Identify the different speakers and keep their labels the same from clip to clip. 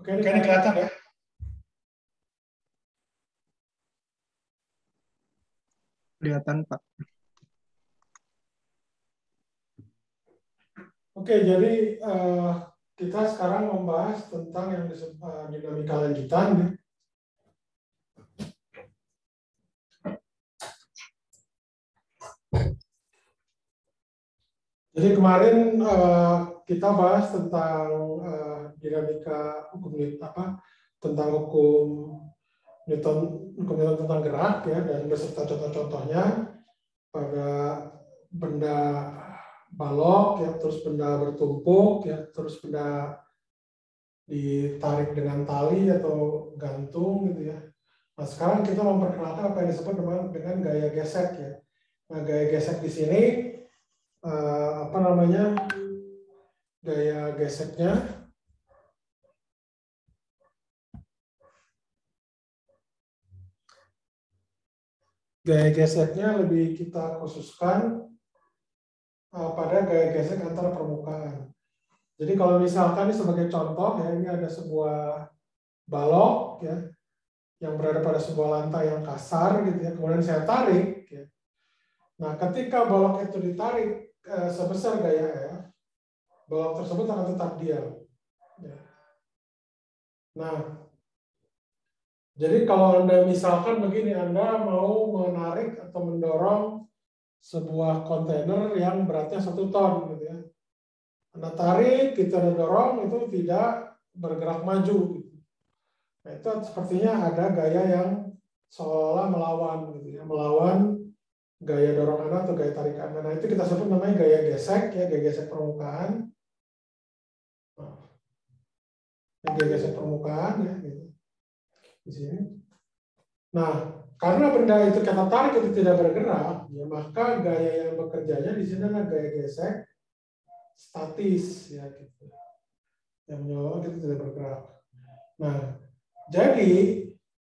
Speaker 1: Oke, ini kelihatan ya?
Speaker 2: Kelihatan, Pak.
Speaker 1: Oke, jadi kita sekarang membahas tentang yang disebut dinamika lanjutan. Jadi kemarin kita bahas tentang dinamika hukum Newton, tentang hukum Newton tentang gerak ya, dan beserta contoh-contohnya pada benda balok ya, terus benda bertumpuk ya, terus benda ditarik dengan tali atau gantung gitu ya. Nah, sekarang kita memperkenalkan apa yang disebut dengan gaya gesek ya. Nah, gaya gesek di sini apa namanya? Gaya geseknya lebih kita khususkan pada gaya gesek antar permukaan. Jadi kalau misalkan ini sebagai contoh ya, ini ada sebuah balok ya yang berada pada sebuah lantai yang kasar gitu ya, kemudian saya tarik ya. Nah, ketika balok itu ditarik sebesar gaya F, balok tersebut akan tetap diam. Ya. Nah, jadi kalau Anda misalkan begini, Anda mau menarik atau mendorong sebuah kontainer yang beratnya 1 ton gitu ya. Anda tarik, kita dorong, itu tidak bergerak maju. Gitu. Nah, itu sepertinya ada gaya yang seolah melawan, gitu ya, melawan gaya dorong Anda atau gaya tarik Anda. Nah, itu kita sebut namanya gaya gesek, ya, gaya gesek permukaan. Nah, gaya gesek permukaan, ya, gitu. Di sini. Nah, karena benda itu kita tarik itu tidak bergerak, ya, maka gaya yang bekerjanya di sini adalah gaya gesek statis, ya, gitu. Yang menyebabkan kita tidak bergerak. Nah, jadi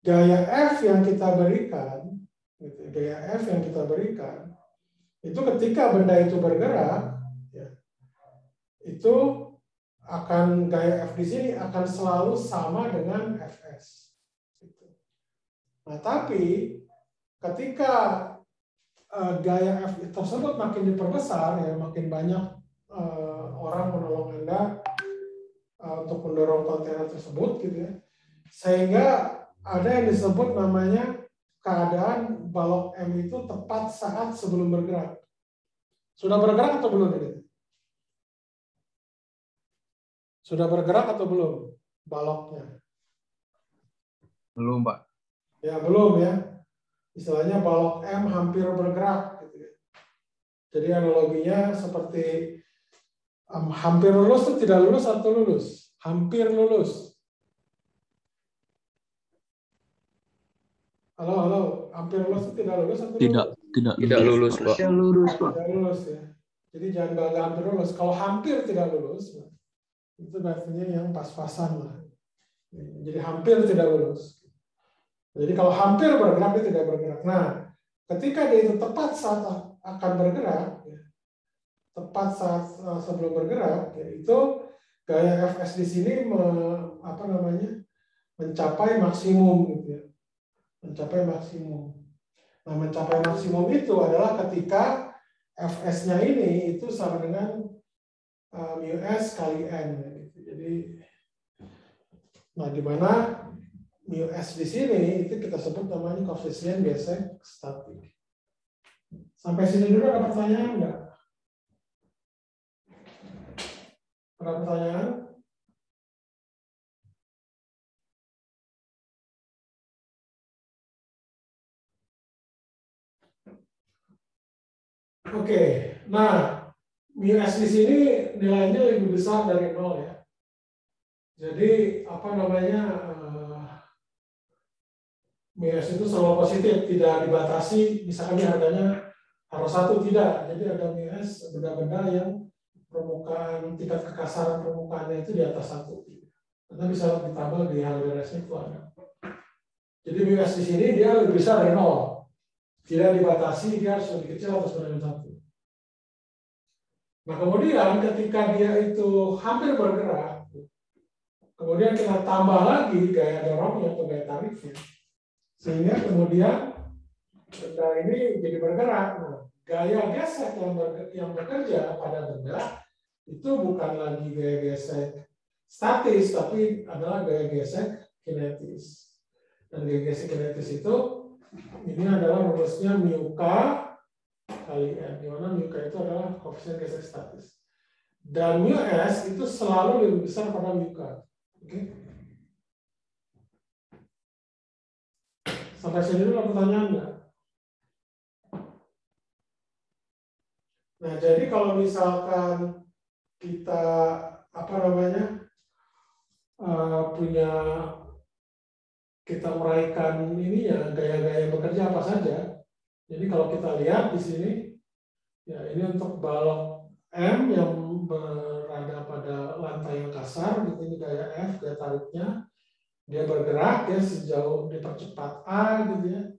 Speaker 1: gaya F yang kita berikan, gitu, gaya F yang kita berikan, itu ketika benda itu bergerak, ya, itu akan gaya F di sini akan selalu sama dengan Fs. Gitu. Nah, tapi ketika gaya F tersebut makin diperbesar, ya, makin banyak orang menolong Anda untuk mendorong kontainer tersebut, gitu ya, sehingga ada yang disebut namanya keadaan balok M itu tepat saat sebelum bergerak. Sudah bergerak atau belum ini? Sudah bergerak atau belum baloknya?
Speaker 3: Belum, Pak.
Speaker 1: Ya, belum ya. Istilahnya balok M hampir bergerak. Gitu ya. Jadi analoginya seperti hampir lulus itu tidak lulus atau lulus? Hampir lulus. Halo, halo. Hampir lulus itu tidak lulus atau lulus?
Speaker 3: Tidak lulus, Pak.
Speaker 2: Tidak lurus, Pak.
Speaker 1: Tidak lulus ya. Jadi jangan bangga hampir lulus. Kalau hampir tidak lulus, itu artinya yang pas-pasan lah. Jadi hampir tidak lulus. Jadi kalau hampir bergerak, dia tidak bergerak. Nah, ketika dia itu tepat saat akan bergerak, ya, tepat saat sebelum bergerak, ya, itu gaya Fs di sini mencapai maksimum, gitu ya. Mencapai maksimum. Nah, mencapai maksimum itu adalah ketika Fs-nya ini itu sama dengan μs kali n. Gitu. Jadi, nah di mana μs di sini itu kita sebut namanya koefisien gesek statik. Sampai sini dulu ada pertanyaan enggak? Ada pertanyaan? Oke, nah μs di sini nilainya lebih besar dari 0 ya. Jadi apa namanya μs itu selalu positif, tidak dibatasi. Misalkan harganya harus 1, tidak. Jadi ada μs benda-benda yang permukaan tingkat kekasaran permukaannya itu di atas 1. Karena bisa ditambah di HLDRS itu ada. Jadi μs di sini dia lebih besar dari 0. Tidak dibatasi, dia harus lebih kecil atau sama dengan 1. Nah, kemudian ketika dia itu hampir bergerak, Kemudian kita tambah lagi gaya dorongnya atau gaya tariknya, sehingga kemudian benda ini jadi bergerak. Nah, gaya gesek yang bekerja pada benda itu bukan lagi gaya gesek statis, tapi adalah gaya gesek kinetis. Dan gaya gesek kinetis itu ini adalah rumusnya mu k kali n, di mana mu k itu adalah koefisien gesek statis. Dan mu s itu selalu lebih besar pada mu k. Oke. Sampai sini dulu ada pertanyaan nggak? Nah, jadi kalau misalkan kita punya kita uraikan ininya gaya-gaya bekerja apa saja. Jadi kalau kita lihat di sini, ya ini untuk balok M yang berada pada lantai yang kasar, gitu ini gaya F, gaya tariknya, dia bergerak ya sejauh dipercepat A gitu ya,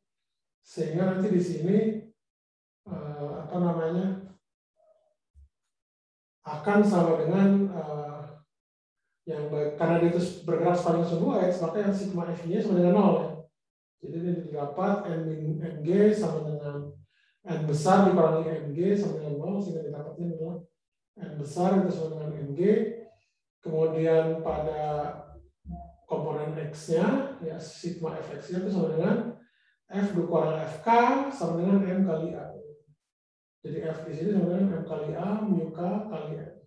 Speaker 1: sehingga nanti di sini akan sama dengan yang karena dia itu bergerak sepanjang sebuah X, maka yang sigma F-nya sama dengan 0 ya. Jadi ini didapat Mg sama dengan N besar dikurangi Mg sama dengan 0, sehingga didapatnya adalah N besar itu sama dengan Mg. Kemudian pada komponen X-nya, ya sigma Fx-nya itu sama dengan F dikurang Fk sama dengan M kali A. Jadi F di sini sama dengan M kali A, mu K kali N.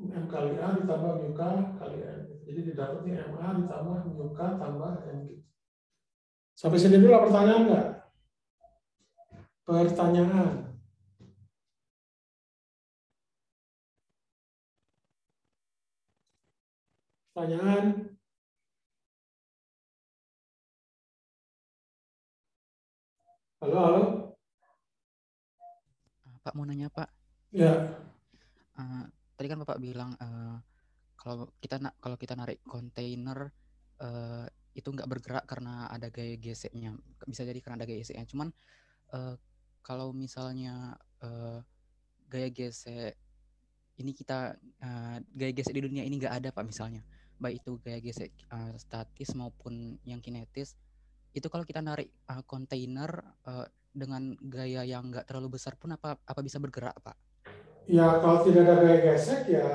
Speaker 1: M kali A ditambah mu K kali N. Jadi didapatnya MA ditambah mu K tambah N gitu. Sampai sini dulu pertanyaan nggak? Pertanyaan. Pertanyaan. Halo, halo.
Speaker 4: Pak mau nanya Pak.
Speaker 1: Ya.
Speaker 4: Tadi kan Bapak bilang kalau kita narik kontainer itu nggak bergerak karena ada gaya geseknya. Bisa jadi karena ada gaya geseknya. Cuman kalau misalnya gaya gesek ini gaya gesek di dunia ini nggak ada Pak, misalnya baik itu gaya gesek statis maupun yang kinetis, itu kalau kita narik kontainer dengan gaya yang nggak terlalu besar pun apa bisa bergerak Pak?
Speaker 1: Ya kalau tidak ada gaya gesek ya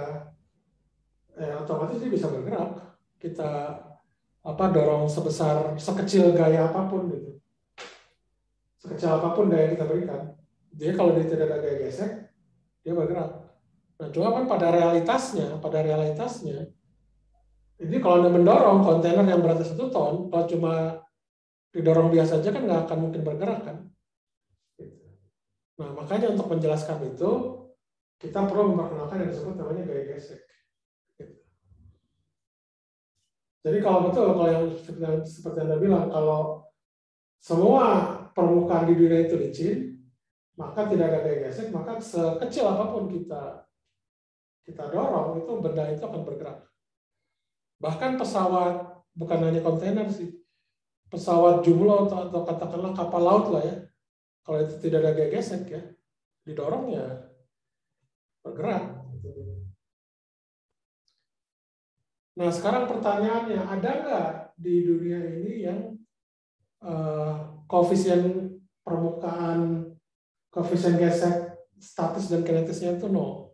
Speaker 1: otomatis dia bisa bergerak. Kita dorong sekecil gaya apapun gitu. Sekecil apapun daya kita berikan. Jadi kalau dia tidak ada gaya gesek, dia bergerak. Nah, cuma kan pada realitasnya, ini kalau Anda mendorong kontainer yang beratnya 1 ton, kalau cuma didorong biasa saja kan nggak akan mungkin bergerak kan. Nah, makanya untuk menjelaskan itu, kita perlu memperkenalkan yang disebut namanya gaya gesek. Jadi kalau betul, kalau yang seperti Anda bilang, kalau semua permukaan di dunia itu licin, maka tidak ada gaya gesek, maka sekecil apapun kita dorong, itu benda itu akan bergerak. Bahkan pesawat, bukan hanya kontainer sih, pesawat jumlah atau katakanlah kapal laut lah ya, kalau itu tidak ada gaya gesek ya, didorong ya bergerak. Nah sekarang pertanyaannya, ada nggak di dunia ini yang koefisien permukaan, koefisien gesek statis dan kinetisnya itu 0?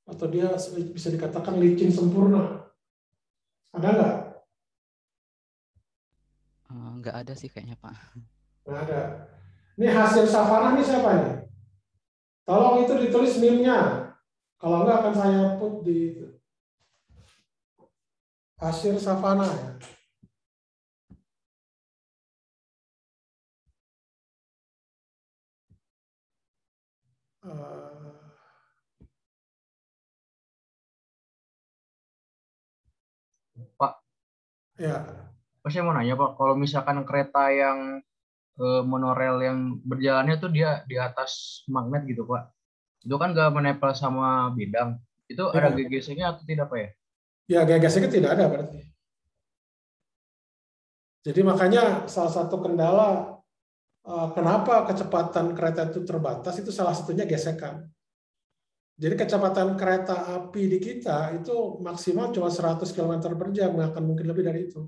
Speaker 1: Atau dia bisa dikatakan licin sempurna? Ada nggak?
Speaker 4: Nggak ada sih kayaknya Pak.
Speaker 1: Nggak ada. Ini hasil savana ini siapa nih? Tolong itu ditulis meme-nya. Kalau nggak akan saya put di hasil savana ya.
Speaker 3: Pak,
Speaker 1: Ya.
Speaker 3: saya mau nanya Pak, kalau misalkan kereta yang monorail yang berjalannya tuh dia di atas magnet gitu Pak, itu kan nggak menempel sama bidang, itu ada geseknya atau tidak Pak ya?
Speaker 1: Ya, gaya geseknya tidak ada berarti. Jadi makanya salah satu kendala kenapa kecepatan kereta itu terbatas itu salah satunya gesekan. Jadi kecepatan kereta api di kita itu maksimal cuma 100 km per jam, nggak akan mungkin lebih dari itu.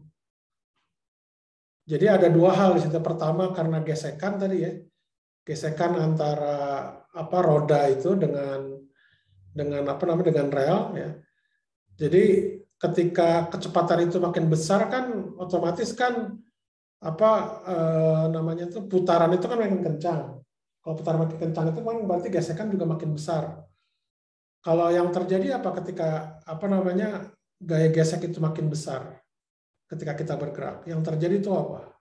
Speaker 1: Jadi ada dua hal di situ. Pertama karena gesekan tadi ya, gesekan antara roda itu dengan dengan rel ya. Jadi ketika kecepatan itu makin besar kan otomatis kan putaran itu kan makin kencang. Kalau putaran makin kencang itu kan berarti gesekan juga makin besar. Kalau yang terjadi apa ketika gaya gesek itu makin besar ketika kita bergerak? Yang terjadi itu apa?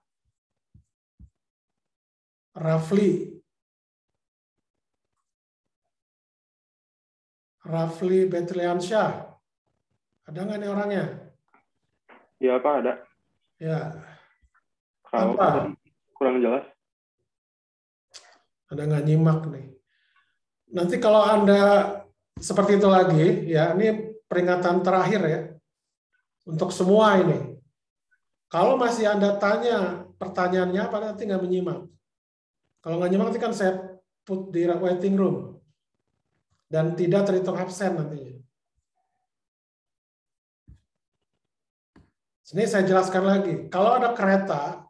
Speaker 1: Rafli Betriansyah. Ada nggak nih orangnya?
Speaker 5: Ya Pak, ada.
Speaker 1: Ya.
Speaker 5: Kalau
Speaker 1: Apa?
Speaker 5: tadi kurang jelas.
Speaker 1: Anda nggak nyimak nih. Nanti kalau Anda seperti itu lagi, ya ini peringatan terakhir ya untuk semua ini. Kalau masih Anda tanya pertanyaannya apa, nanti nggak menyimak. Kalau nggak nyimak nanti kan saya put di waiting room dan tidak terhitung absen nantinya. Sini saya jelaskan lagi. Kalau ada kereta,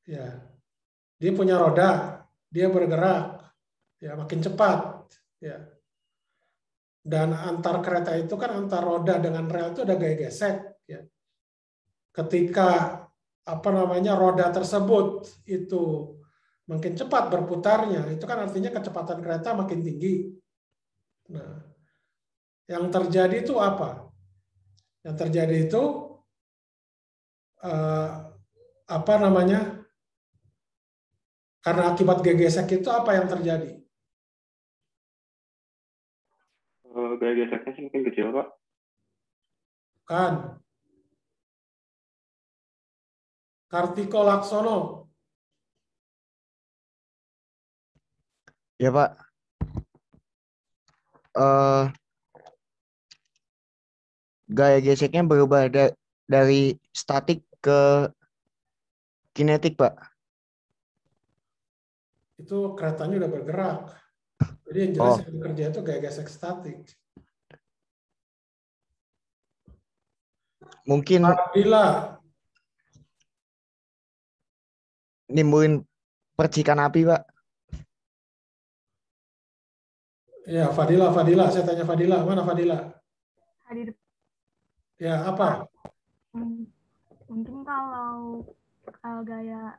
Speaker 1: ya dia punya roda, dia bergerak, ya makin cepat, ya. Dan antar kereta itu kan antar roda dengan rel itu ada gaya gesek, ya. Ketika roda tersebut itu makin cepat berputarnya, itu kan artinya kecepatan kereta makin tinggi. Nah, yang terjadi itu apa? Yang terjadi itu karena akibat gaya gesek itu apa yang terjadi?
Speaker 5: Gaya geseknya sih mungkin kecil, Pak.
Speaker 1: Kan? Kartiko Laksono.
Speaker 6: Ya Pak. Gaya geseknya berubah dari statik ke kinetik, Pak.
Speaker 1: Itu keretanya udah bergerak. Jadi yang jelas yang bekerja itu gaya gesek statik.
Speaker 6: Mungkin
Speaker 1: Apabila
Speaker 6: nimbulin percikan api, Pak.
Speaker 1: ya Fadila, saya tanya Fadila, mana Fadila?
Speaker 7: Hadir.
Speaker 1: Ya, apa?
Speaker 7: Mungkin kalau gaya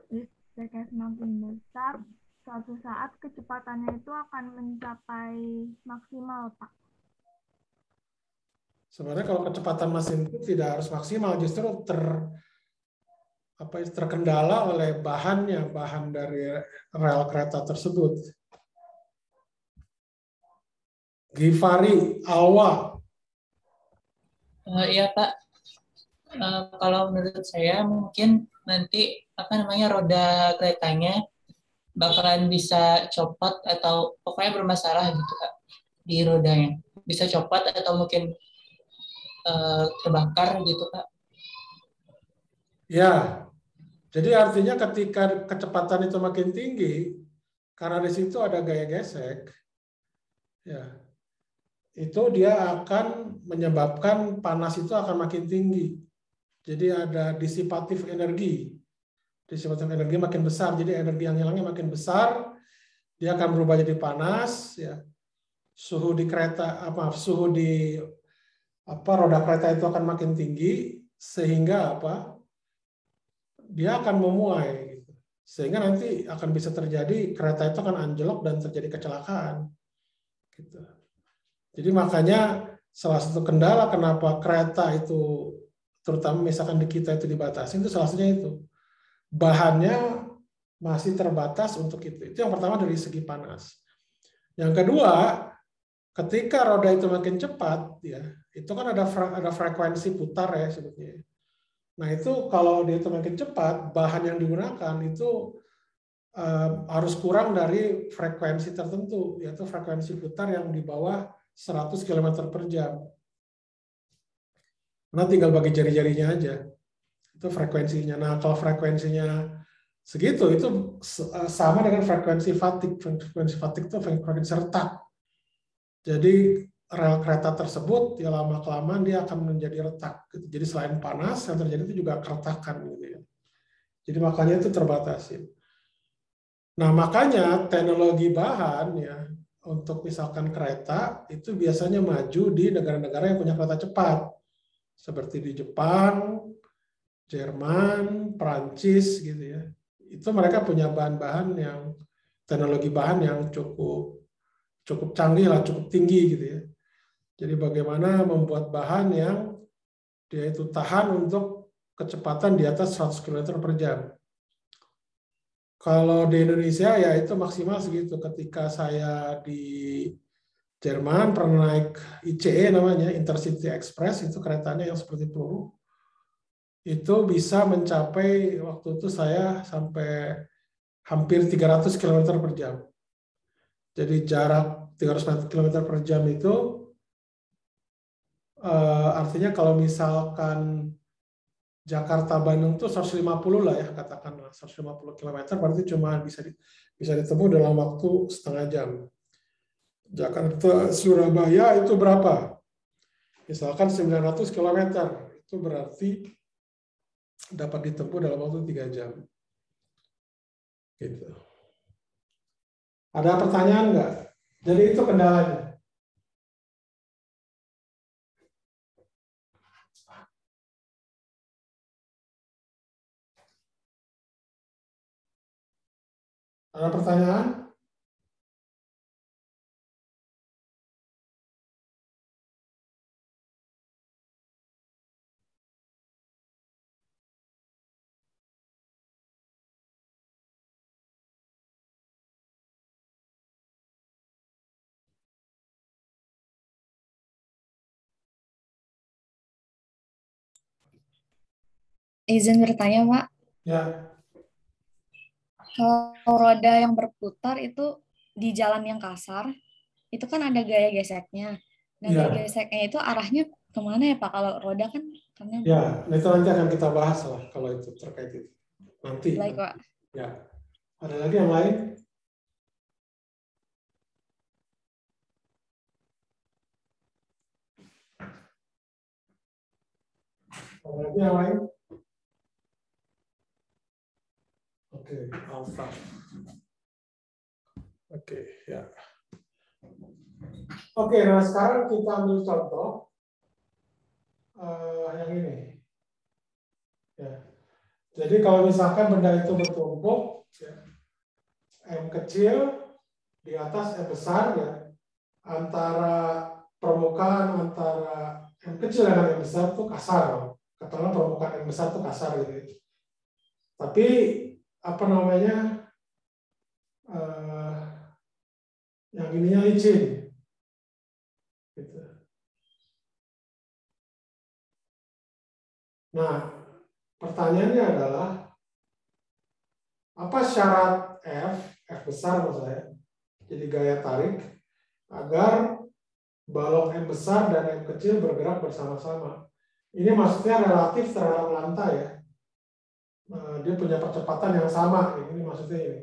Speaker 7: geseknya semakin besar, suatu saat kecepatannya itu akan mencapai maksimal, Pak.
Speaker 1: Sebenarnya kalau kecepatan mesin itu tidak harus maksimal, justru terkendala oleh bahan dari rel kereta tersebut. Givari, Alwa.
Speaker 8: Iya Pak, kalau menurut saya mungkin nanti roda keretanya bakalan bisa copot atau pokoknya bermasalah gitu Pak di rodanya, bisa copot atau mungkin terbakar gitu Pak.
Speaker 1: Ya, jadi artinya ketika kecepatan itu makin tinggi, karena di situ ada gaya gesek, ya, itu dia akan menyebabkan panas itu akan makin tinggi. Jadi ada disipatif energi. Disipatif energi makin besar, jadi energi yang hilangnya makin besar, dia akan berubah jadi panas, ya. Suhu di roda kereta itu akan makin tinggi sehingga dia akan memuai gitu. Sehingga nanti akan bisa terjadi kereta itu akan anjlok dan terjadi kecelakaan gitu. Jadi makanya salah satu kendala kenapa kereta itu terutama misalkan di kita itu dibatasi itu salah satunya itu bahannya masih terbatas untuk itu. Itu yang pertama dari segi panas. Yang kedua, ketika roda itu makin cepat, ya itu kan ada frekuensi putar ya sebetulnya. Nah itu kalau dia itu makin cepat, bahan yang digunakan itu harus kurang dari frekuensi tertentu, yaitu frekuensi putar yang di bawah 100 km per jam. Nah tinggal bagi jari-jarinya aja, itu frekuensinya. Nah kalau frekuensinya segitu, itu sama dengan frekuensi fatigue. Frekuensi fatigue itu frekuensi retak. Jadi rel kereta tersebut ya lama-kelamaan dia akan menjadi retak. Gitu. Jadi selain panas, yang terjadi itu juga keretakan. Gitu ya. Jadi makanya itu terbatasi. Nah makanya teknologi bahan ya untuk misalkan kereta itu biasanya maju di negara-negara yang punya kereta cepat. Seperti di Jepang, Jerman, Prancis gitu ya. Itu mereka punya bahan-bahan yang teknologi bahan yang cukup canggih lah, cukup tinggi gitu ya. Jadi bagaimana membuat bahan yang dia itu tahan untuk kecepatan di atas 100 km per jam. Kalau di Indonesia ya itu maksimal segitu. Ketika saya di Jerman pernah naik ICE namanya, Intercity Express, itu keretanya yang seperti peluru. Itu bisa mencapai, waktu itu saya sampai hampir 300 km per jam. Jadi jarak 300 km per jam itu artinya kalau misalkan Jakarta-Bandung itu 150 lah ya, katakanlah 150 km, berarti cuma bisa ditempuh dalam waktu setengah jam. Jakarta-Surabaya itu berapa? Misalkan 900 km, itu berarti dapat ditempuh dalam waktu 3 jam. Gitu. Ada pertanyaan nggak? Jadi itu kendalanya. Ada pertanyaan?
Speaker 9: Izin bertanya, Pak.
Speaker 1: Ya.
Speaker 9: Kalau roda yang berputar itu di jalan yang kasar, itu kan ada gaya geseknya. Nah,
Speaker 1: Ya.
Speaker 9: gaya geseknya itu arahnya kemana ya, Pak? Kalau roda kan karena
Speaker 1: Ya, itu nanti akan kita bahas lah kalau itu terkait itu. Nanti.
Speaker 9: baik, Pak.
Speaker 1: Ya. Ada lagi yang lain? Ada lagi yang lain? Oke, alpha. Oke, ya. Oke, nah sekarang kita ambil contoh yang ini. Ya. Jadi kalau misalkan benda itu bertumpuk, ya, M kecil di atas M besar, ya, antara permukaan antara M kecil dan M besar itu kasar. Katakanlah permukaan M besar itu kasar gitu. Tapi apa namanya, yang ininya licin. Gitu. Nah, pertanyaannya adalah apa syarat F besar maksudnya, jadi gaya tarik agar balok M besar dan M kecil bergerak bersama-sama. Ini maksudnya relatif terhadap lantai ya. Dia punya percepatan yang sama, ini maksudnya ini.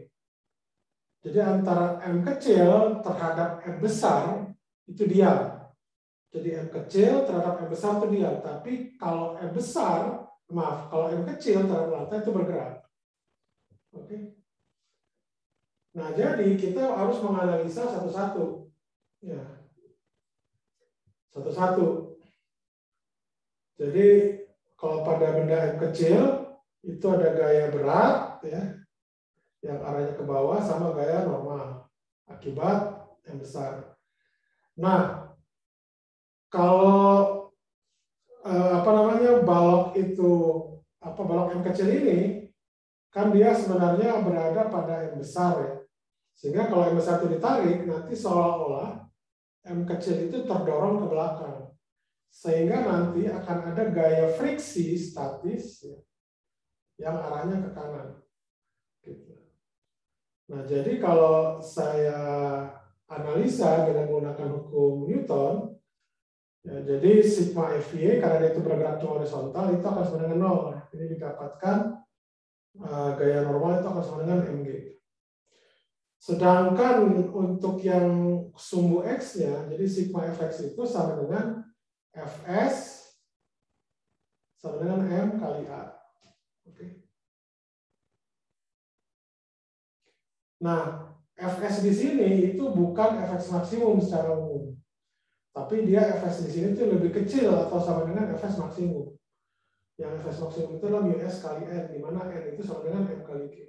Speaker 1: Jadi antara M kecil terhadap M besar itu diam. Jadi M kecil terhadap M besar itu diam. Tapi kalau M besar, kalau M kecil terhadap lantai itu bergerak. Oke. Nah, jadi kita harus menganalisa satu-satu. Ya. Satu-satu. Jadi kalau pada benda M kecil itu ada gaya berat ya, yang arahnya ke bawah sama gaya normal akibat M besar. Nah, kalau balok itu balok M kecil ini kan dia sebenarnya berada pada M besar ya. Sehingga kalau M besar itu ditarik, nanti seolah-olah M kecil itu terdorong ke belakang. Sehingga nanti akan ada gaya friksi statis ya, yang arahnya ke kanan. Gitu. Nah, jadi kalau saya analisa dengan menggunakan hukum Newton, ya, jadi sigma FY karena dia itu bergerak cuma horizontal itu akan sama dengan 0. Ini didapatkan gaya normal itu akan sama dengan mg. Sedangkan untuk yang sumbu X-nya, jadi sigma fx itu sama dengan Fs sama dengan M kali A. Oke. Nah, Fs di sini itu bukan Fx maksimum secara umum. Tapi dia Fs di sini itu lebih kecil atau sama dengan Fs maksimum. Yang Fs maksimum itu adalah μs kali N, di mana N itu sama dengan M kali G.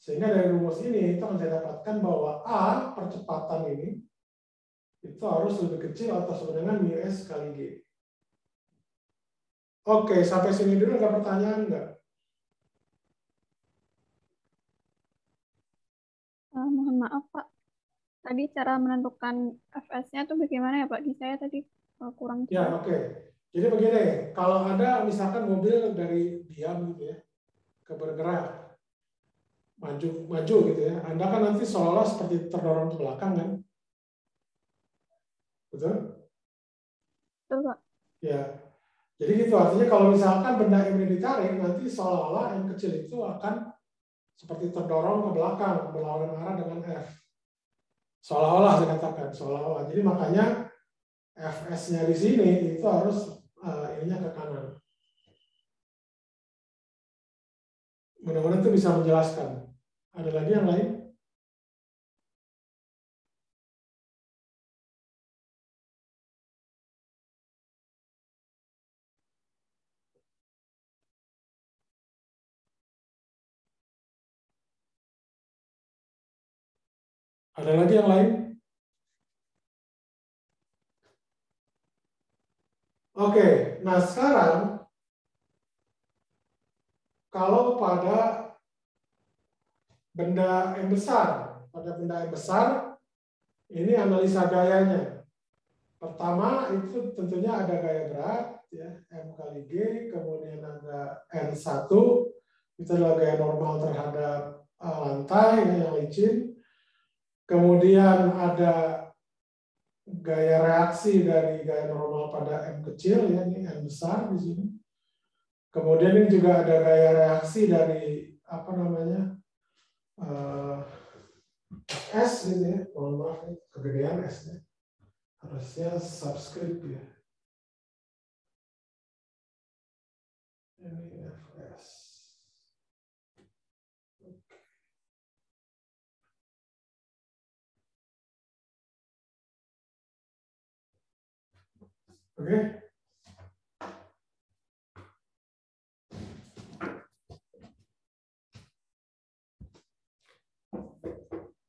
Speaker 1: Sehingga dari rumus ini kita akan saya dapatkan bahwa A percepatan ini itu harus lebih kecil atau sama dengan μs kali G. Oke, sampai sini dulu ada pertanyaan nggak?
Speaker 10: Mohon maaf Pak, tadi cara menentukan FS-nya itu bagaimana ya Pak? Di saya tadi kurang
Speaker 1: Ya,
Speaker 10: jelas.
Speaker 1: oke. Jadi begini, kalau ada misalkan mobil dari diam gitu ya, ke bergerak, maju gitu ya, Anda kan nanti seolah-olah seperti terdorong ke belakang kan? Betul?
Speaker 10: Betul Pak.
Speaker 1: Ya. Jadi gitu, artinya kalau misalkan benda M ini ditarik, nanti seolah-olah M kecil itu akan seperti terdorong ke belakang, berlawanan arah dengan F. Seolah-olah dikatakan, seolah-olah. Jadi makanya Fs-nya di sini itu harus ininya ke kanan. Mudah-mudahan itu bisa menjelaskan. Ada lagi yang lain? Ada lagi yang lain? Oke, nah sekarang kalau pada benda M besar, ini analisa gayanya. Pertama itu tentunya ada gaya berat, ya, M kali G, kemudian ada N1, itu adalah gaya normal terhadap lantai yang licin. Kemudian ada gaya reaksi dari gaya normal pada M kecil, ya, ini M besar di sini. Kemudian ini juga ada gaya reaksi dari apa namanya S gitu ya, mohon maaf kegedean S-nya, harusnya subscript ya. Ini Fs. Oke.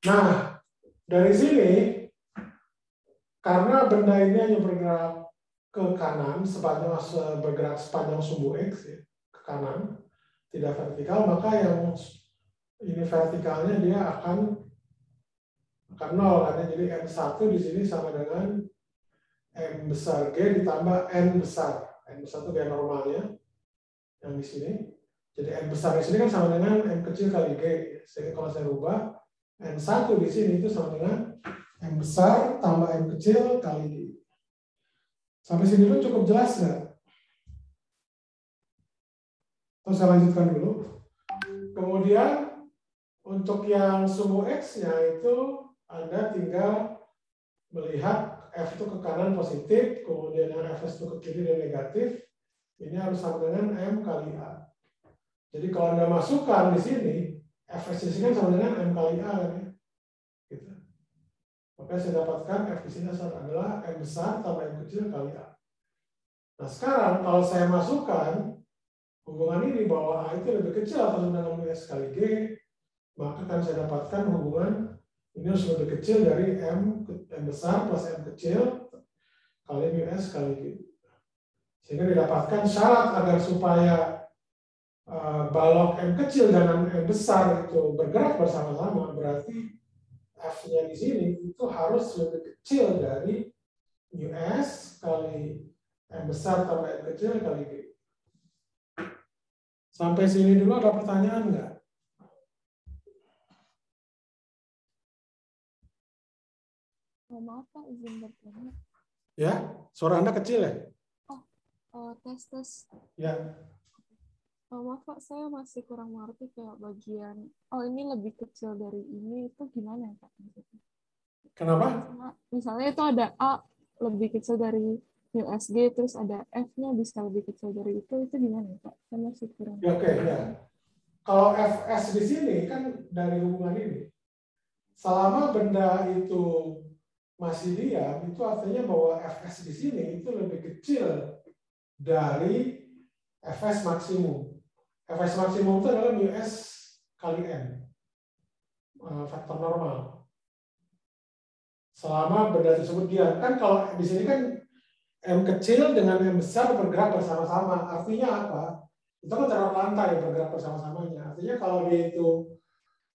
Speaker 1: Nah, dari sini karena benda ini hanya bergerak ke kanan bergerak sepanjang sumbu X ya, ke kanan, tidak vertikal, maka yang ini vertikalnya dia akan nol kan ya. Jadi M1 di sini sama dengan M besar G ditambah N besar. N besar itu gaya normalnya yang di sini. Jadi N besar di sini kan sama dengan M kecil kali G. Sehingga kalau saya rubah N1 di sini itu sama dengan M besar tambah M kecil kali G. Sampai sini dulu cukup jelas nggak? Terus saya lanjutkan dulu. Kemudian untuk yang sumbu X-nya itu Anda tinggal melihat F itu ke kanan positif, kemudian yang Fs itu ke kiri dan negatif. Ini harus sama dengan M kali A. Jadi kalau Anda masukkan di sini, Fs di sini kan sama dengan M kali A kan ya. Gitu. Maka saya dapatkan F di sini adalah M besar tambah M kecil kali A. Nah sekarang kalau saya masukkan hubungan ini bahwa A itu lebih kecil atau sama dengan S kali G, maka akan saya dapatkan hubungan ini harus lebih kecil dari M besar plus M kecil kali μs kali G. Sehingga didapatkan syarat agar supaya balok M kecil dan M besar itu bergerak bersama-sama, berarti F-nya di sini itu harus lebih kecil dari μs kali M besar tambah M kecil kali G. Sampai sini dulu ada pertanyaan nggak?
Speaker 10: Maaf Pak, izin bertanya.
Speaker 1: Ya, suara Anda kecil ya?
Speaker 10: Tes.
Speaker 1: Ya.
Speaker 11: Maaf Pak, saya masih kurang mengerti kayak bagian, ini lebih kecil dari ini, itu gimana ya Pak?
Speaker 1: Kenapa?
Speaker 11: Misalnya itu ada A lebih kecil dari USG, terus ada F-nya bisa lebih kecil dari itu gimana ya Pak? Saya masih kurang.
Speaker 1: Ya, oke, ya. Kalau Fs di sini kan dari hubungan ini. Selama benda itu masih diam, itu artinya bahwa Fs di sini itu lebih kecil dari Fs maksimum. Fs maksimum itu adalah µs kali n, faktor normal. Selama benda tersebut diam, kan kalau di sini kan m kecil dengan m besar bergerak bersama-sama. Artinya apa? Itu kan cara lantai bergerak bersama-samanya. Artinya kalau dia itu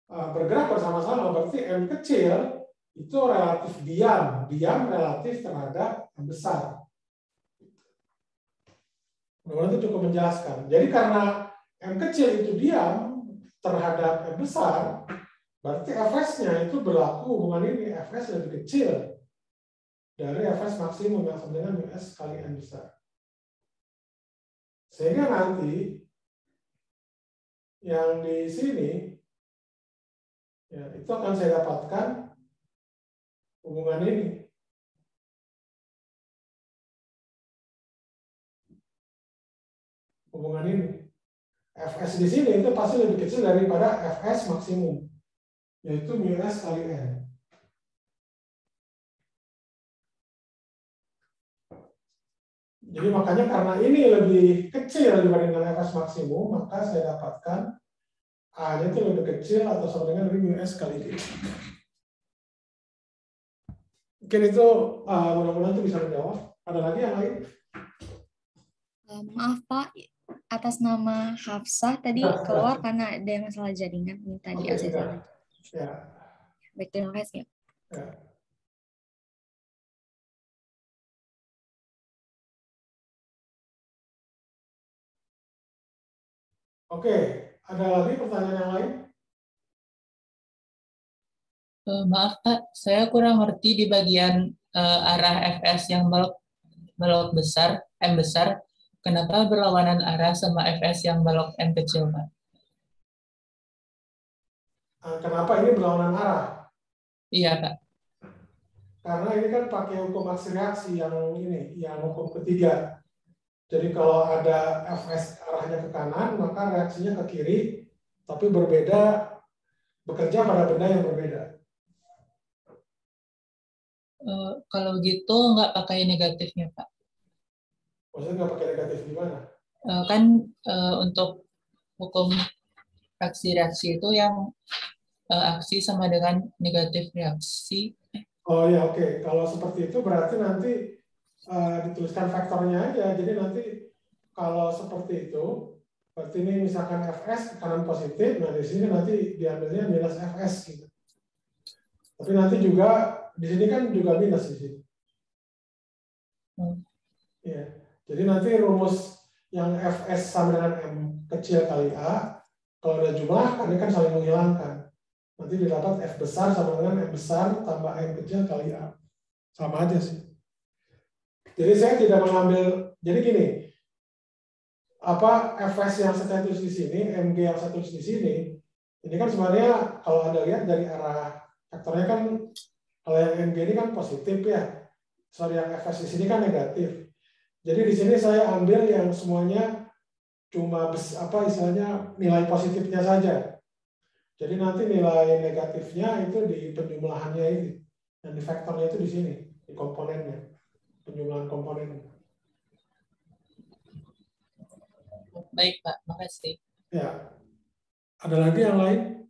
Speaker 1: bergerak bersama-sama, berarti m kecil itu relatif diam relatif terhadap m besar. Mudah-mudahan itu cukup menjelaskan. Jadi karena M kecil itu diam terhadap M besar, berarti Fs-nya itu berlaku hubungan ini, Fs lebih kecil dari Fs maksimum yang sama dengan µs kali N besar. Sehingga nanti yang di sini, ya, itu akan saya dapatkan hubungan ini. Hubungan ini. Fs di sini itu pasti lebih kecil daripada Fs maksimum, yaitu µs kali N. Jadi makanya karena ini lebih kecil dibandingkan Fs maksimum, maka saya dapatkan A-nya itu lebih kecil atau sama dengan µs kali D. Mungkin itu mudah-mudahan itu bisa menjawab. Ada lagi yang lain?
Speaker 9: Maaf Pak, atas nama Hafsah tadi keluar karena ada yang masalah jaringan, minta di ACC lagi.
Speaker 1: Ya.
Speaker 9: Baik, terima kasih.
Speaker 1: Ya. Oke, ada lagi pertanyaan yang lain?
Speaker 8: Maaf Pak, saya kurang ngerti di bagian arah Fs yang balok besar, M besar. Kenapa berlawanan arah sama Fs yang balok M kecil, Pak?
Speaker 1: Kenapa ini berlawanan arah?
Speaker 8: Iya, Pak.
Speaker 1: Karena ini kan pakai hukum aksi reaksi yang ini, yang hukum ketiga. Jadi kalau ada Fs arahnya ke kanan, maka reaksinya ke kiri, tapi berbeda, bekerja pada benda yang berbeda.
Speaker 8: Kalau gitu nggak pakai negatifnya, Pak.
Speaker 1: Maksudnya nggak pakai negatif gimana?
Speaker 8: Kan untuk hukum aksi-reaksi itu yang aksi sama dengan negatif reaksi.
Speaker 1: Oh ya, oke. Kalau seperti itu berarti nanti dituliskan faktornya aja. Jadi nanti kalau seperti itu, berarti ini misalkan Fs ke kanan positif, nah di sini nanti diambilnya minus Fs gitu. Tapi nanti juga di sini kan juga minus di sini. Ya. Jadi nanti rumus yang Fs sama dengan M kecil kali A, kalau ada jumlah, ini kan saling menghilangkan. Nanti didapat F besar sama dengan M besar tambah M kecil kali A. Sama aja sih. Jadi saya tidak mengambil, jadi gini, apa Fs yang saya tulis di sini, Mg yang saya tulis di sini, ini kan sebenarnya kalau Anda lihat dari arah faktornya kan, kalau yang Mg ini kan positif ya, soal yang Fs di sini kan negatif. Jadi di sini saya ambil yang semuanya cuma istilahnya nilai positifnya saja. Jadi nanti nilai negatifnya itu di penjumlahannya ini, dan di faktornya itu di sini, di komponennya, penjumlahan komponen.
Speaker 8: Baik Pak, makasih.
Speaker 1: Ya, ada lagi yang lain?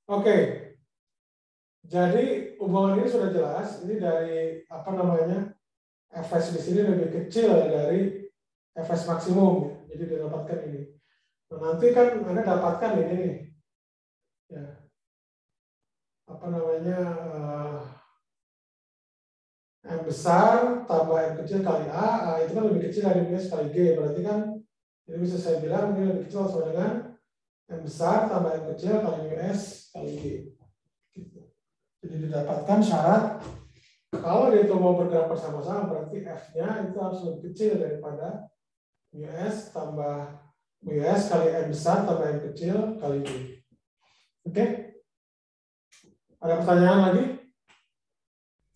Speaker 1: Oke, jadi hubungan ini sudah jelas. Ini dari apa namanya, Fs di sini lebih kecil dari Fs maksimum. Jadi didapatkan ini. Nah, nanti kan Anda dapatkan ini nih, ya, apa namanya, M besar tambah M kecil kali A, itu kan lebih kecil dari µs kali G. Berarti kan ini bisa saya bilang ini lebih kecil sama dengan M besar tambah M kecil kali US kali G. Gitu. Jadi didapatkan syarat kalau dia itu mau bergerak bersama-sama berarti F-nya itu harus lebih kecil daripada US tambah US kali M besar tambah M kecil kali G. Oke? Ada pertanyaan lagi?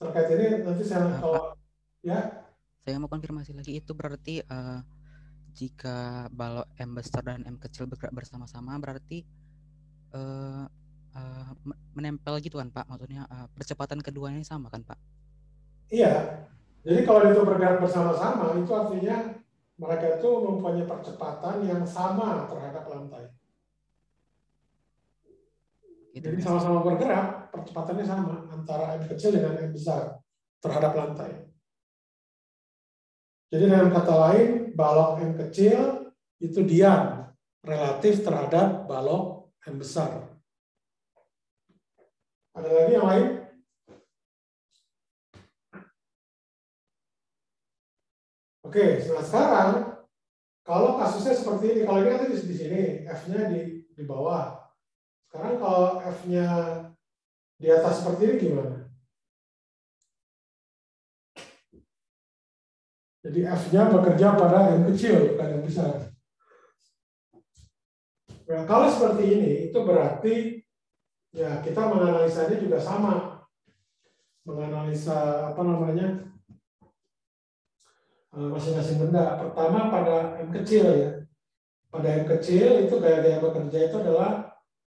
Speaker 1: Terkait ini nanti saya kalau ya.
Speaker 4: Saya mau konfirmasi lagi, itu berarti jika balok M besar dan M kecil bergerak bersama-sama berarti menempel gitu kan Pak? Maksudnya percepatan keduanya sama kan Pak?
Speaker 1: Iya. Jadi kalau itu bergerak bersama-sama itu artinya mereka itu mempunyai percepatan yang sama terhadap lantai. Jadi sama-sama bergerak, percepatannya sama antara M kecil dengan M besar terhadap lantai. Jadi dengan kata lain, balok M kecil itu diam relatif terhadap balok M besar. Ada lagi yang lain? Oke, nah sekarang kalau kasusnya seperti ini, kalau ini kan di sini, F-nya di bawah. Sekarang kalau F-nya di atas seperti ini gimana? Jadi F-nya bekerja pada M kecil, bukan M besar. Nah, kalau seperti ini, itu berarti ya kita menganalisanya juga sama. Menganalisa apa namanya? Masing-masing benda. Pertama pada M kecil ya. Pada M kecil itu gaya-gaya bekerja itu adalah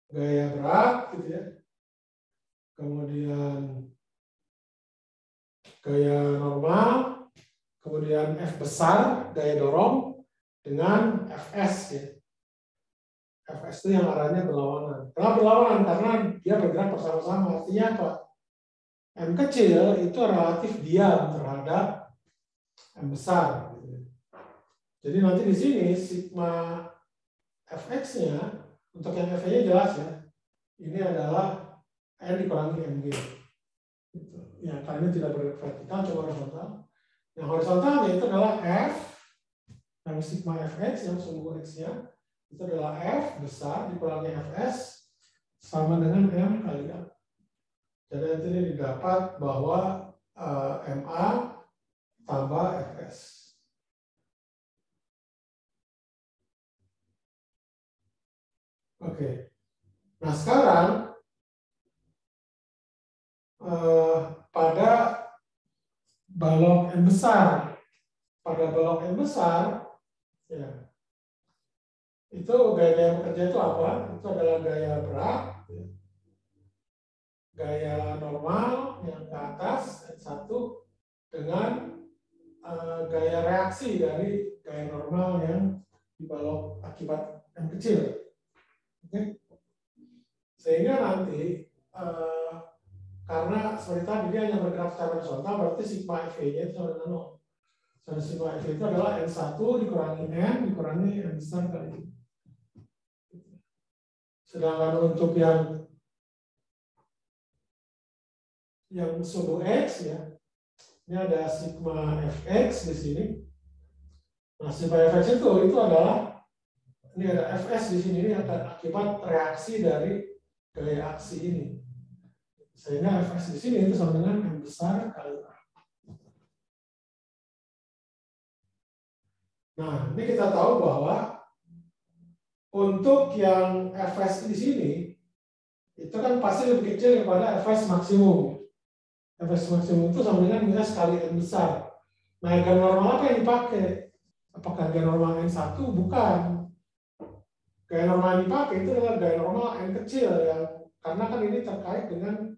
Speaker 1: gaya berat gitu ya. Kemudian gaya normal, kemudian F besar gaya dorong dengan Fs ya. Fs itu yang arahnya berlawanan. Kenapa berlawanan? Karena dia bergerak bersama-sama. Artinya apa? M kecil itu relatif diam terhadap M besar. Jadi nanti di sini sigma Fx-nya untuk yang F-nya jelas ya. Ini adalah N dikurangi Mg. Ya, karena tidak vertikal, cuma horizontal. Yang horizontalnya itu adalah F yang sigma Fx yang sumbu X-nya itu adalah F besar dikurangi Fs sama dengan M kali A. Jadi nanti ini didapat bahwa MA tambah Fs. Oke. Nah sekarang pada balok M besar, ya, itu gaya bekerja itu apa? Itu adalah gaya berat, ya. Gaya normal yang ke atas N1 dengan gaya reaksi dari gaya normal yang di balok akibat M kecil. Oke. Sehingga nanti karena seperti tadi dia hanya bergerak secara horizontal, berarti sigma FV-nya itu sama dengan 0. So, sigma FV itu adalah N1 dikurangi N dikurangi N besar kali ini. Sedangkan untuk yang sumbu X ya, ini ada sigma Fx di sini. Nah, sigma Fx itu adalah ini ada Fs di sini, ini akibat reaksi dari gaya aksi ini. Sehingga Fs di sini itu sama dengan M besar kali A. Nah, ini kita tahu bahwa untuk yang Fs di sini itu kan pasti lebih kecil daripada Fs maksimum. Fs maksimum itu sama dengan minus kali N besar. Nah, gaya normal apa yang dipakai? Apakah gaya normal N1? Bukan. Gaya normal yang dipakai itu adalah gaya normal N kecil yang karena kan ini terkait dengan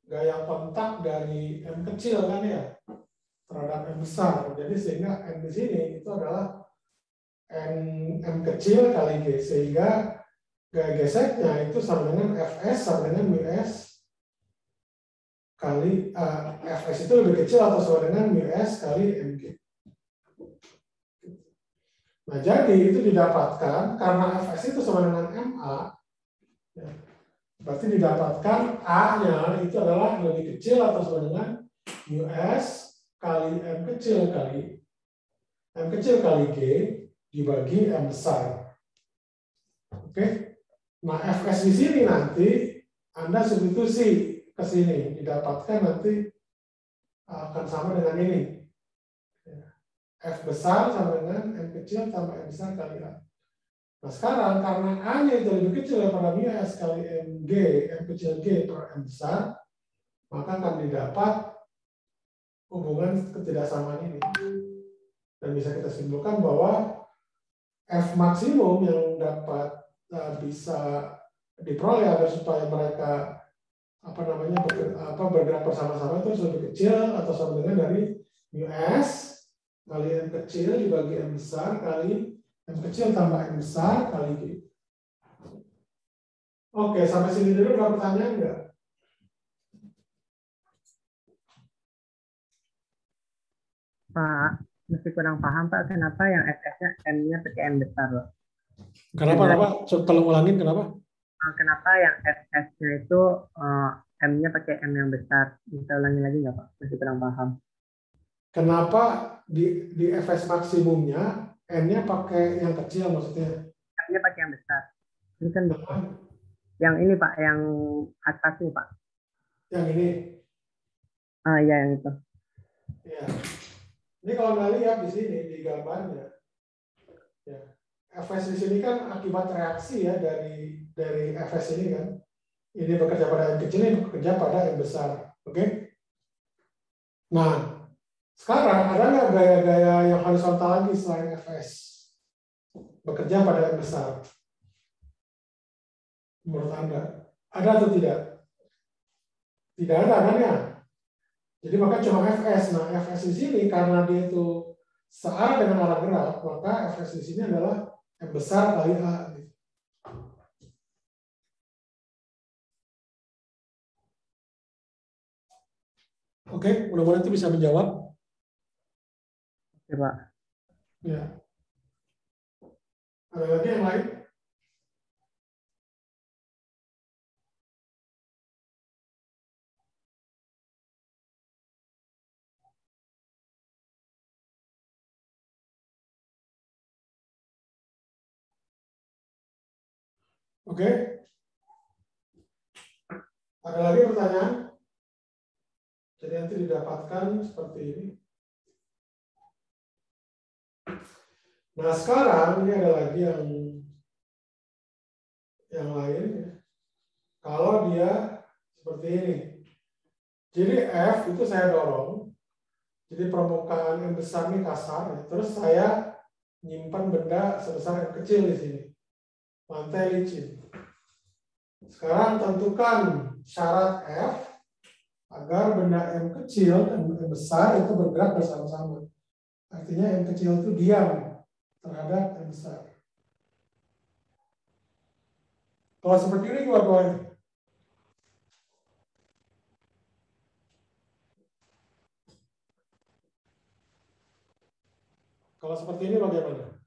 Speaker 1: gaya kontak dari M kecil kan ya terhadap M besar. Jadi sehingga M di sini itu adalah M kecil kali G, sehingga gaya geseknya itu sama dengan Fs sama dengan Ms kali Fs itu lebih kecil atau sama dengan Ms kali Mg. Nah, jadi itu didapatkan karena Fs itu sama dengan Ma, ya, berarti didapatkan A-nya itu adalah lebih kecil atau sama dengan Mus kali M kecil kali G dibagi M besar. Oke? Nah, Fs di sini nanti Anda substitusi ke sini, didapatkan nanti akan sama dengan ini. F besar sama dengan M kecil tambah M besar kali A. Nah, sekarang karena A-nya itu lebih kecil daripada mu S kali MG, M kecil G per M besar, maka akan didapat hubungan ketidaksamaan ini. Dan bisa kita simpulkan bahwa F maksimum yang dapat bisa diperoleh agar supaya mereka bergerak bersama-sama itu lebih kecil atau sama dengan dari mu S kali M kecil dibagi M besar kali M kecil tambah M besar kali G. Oke, sampai sini dulu ada pertanyaan enggak?
Speaker 12: Pak, masih kurang paham Pak, kenapa yang FS-nya M-nya pakai M besar Pak?
Speaker 1: Kenapa? Tolong ulangin kenapa?
Speaker 12: Kenapa yang FS-nya itu M-nya pakai M yang besar? Bisa ulangi lagi nggak Pak? Masih kurang paham.
Speaker 1: Kenapa di FS maksimumnya N-nya pakai yang kecil maksudnya?
Speaker 12: M-nya pakai yang besar. Ini kan yang ini Pak, yang atas ini Pak.
Speaker 1: Yang ini?
Speaker 12: Ya yang itu.
Speaker 1: Ya. Ini kalau Anda lihat di sini di gambarnya, ya, FS di sini kan akibat reaksi ya dari FS ini kan. Ini bekerja pada M kecil, ini bekerja pada M besar. Oke? Nah, sekarang ada nggak gaya-gaya yang horizontal lagi selain FS? Bekerja pada M besar. Menurut Anda, ada atau tidak? Tidak ada kan ya? Jadi maka cuma FS. Nah, FS di sini karena dia itu searah dengan arah gerak, maka FS di sini adalah M besar kali A. Oke, mudah-mudahan itu bisa menjawab.
Speaker 12: Oke, Pak.
Speaker 1: Ya. Ada lagi yang lain? Oke. Ada lagi pertanyaan? Jadi nanti didapatkan seperti ini. Nah, sekarang ini ada lagi yang lain ya. Kalau dia seperti ini. Jadi F itu saya dorong. Jadi permukaan M besar ini kasar ya. Terus saya nyimpan benda sebesar M kecil di sini. Lantai licin. Sekarang tentukan syarat F agar benda M kecil dan M besar itu bergerak bersama-sama. Artinya M kecil itu diam terhadap M besar. Kalau seperti ini gimana? Kalau seperti ini bagaimana?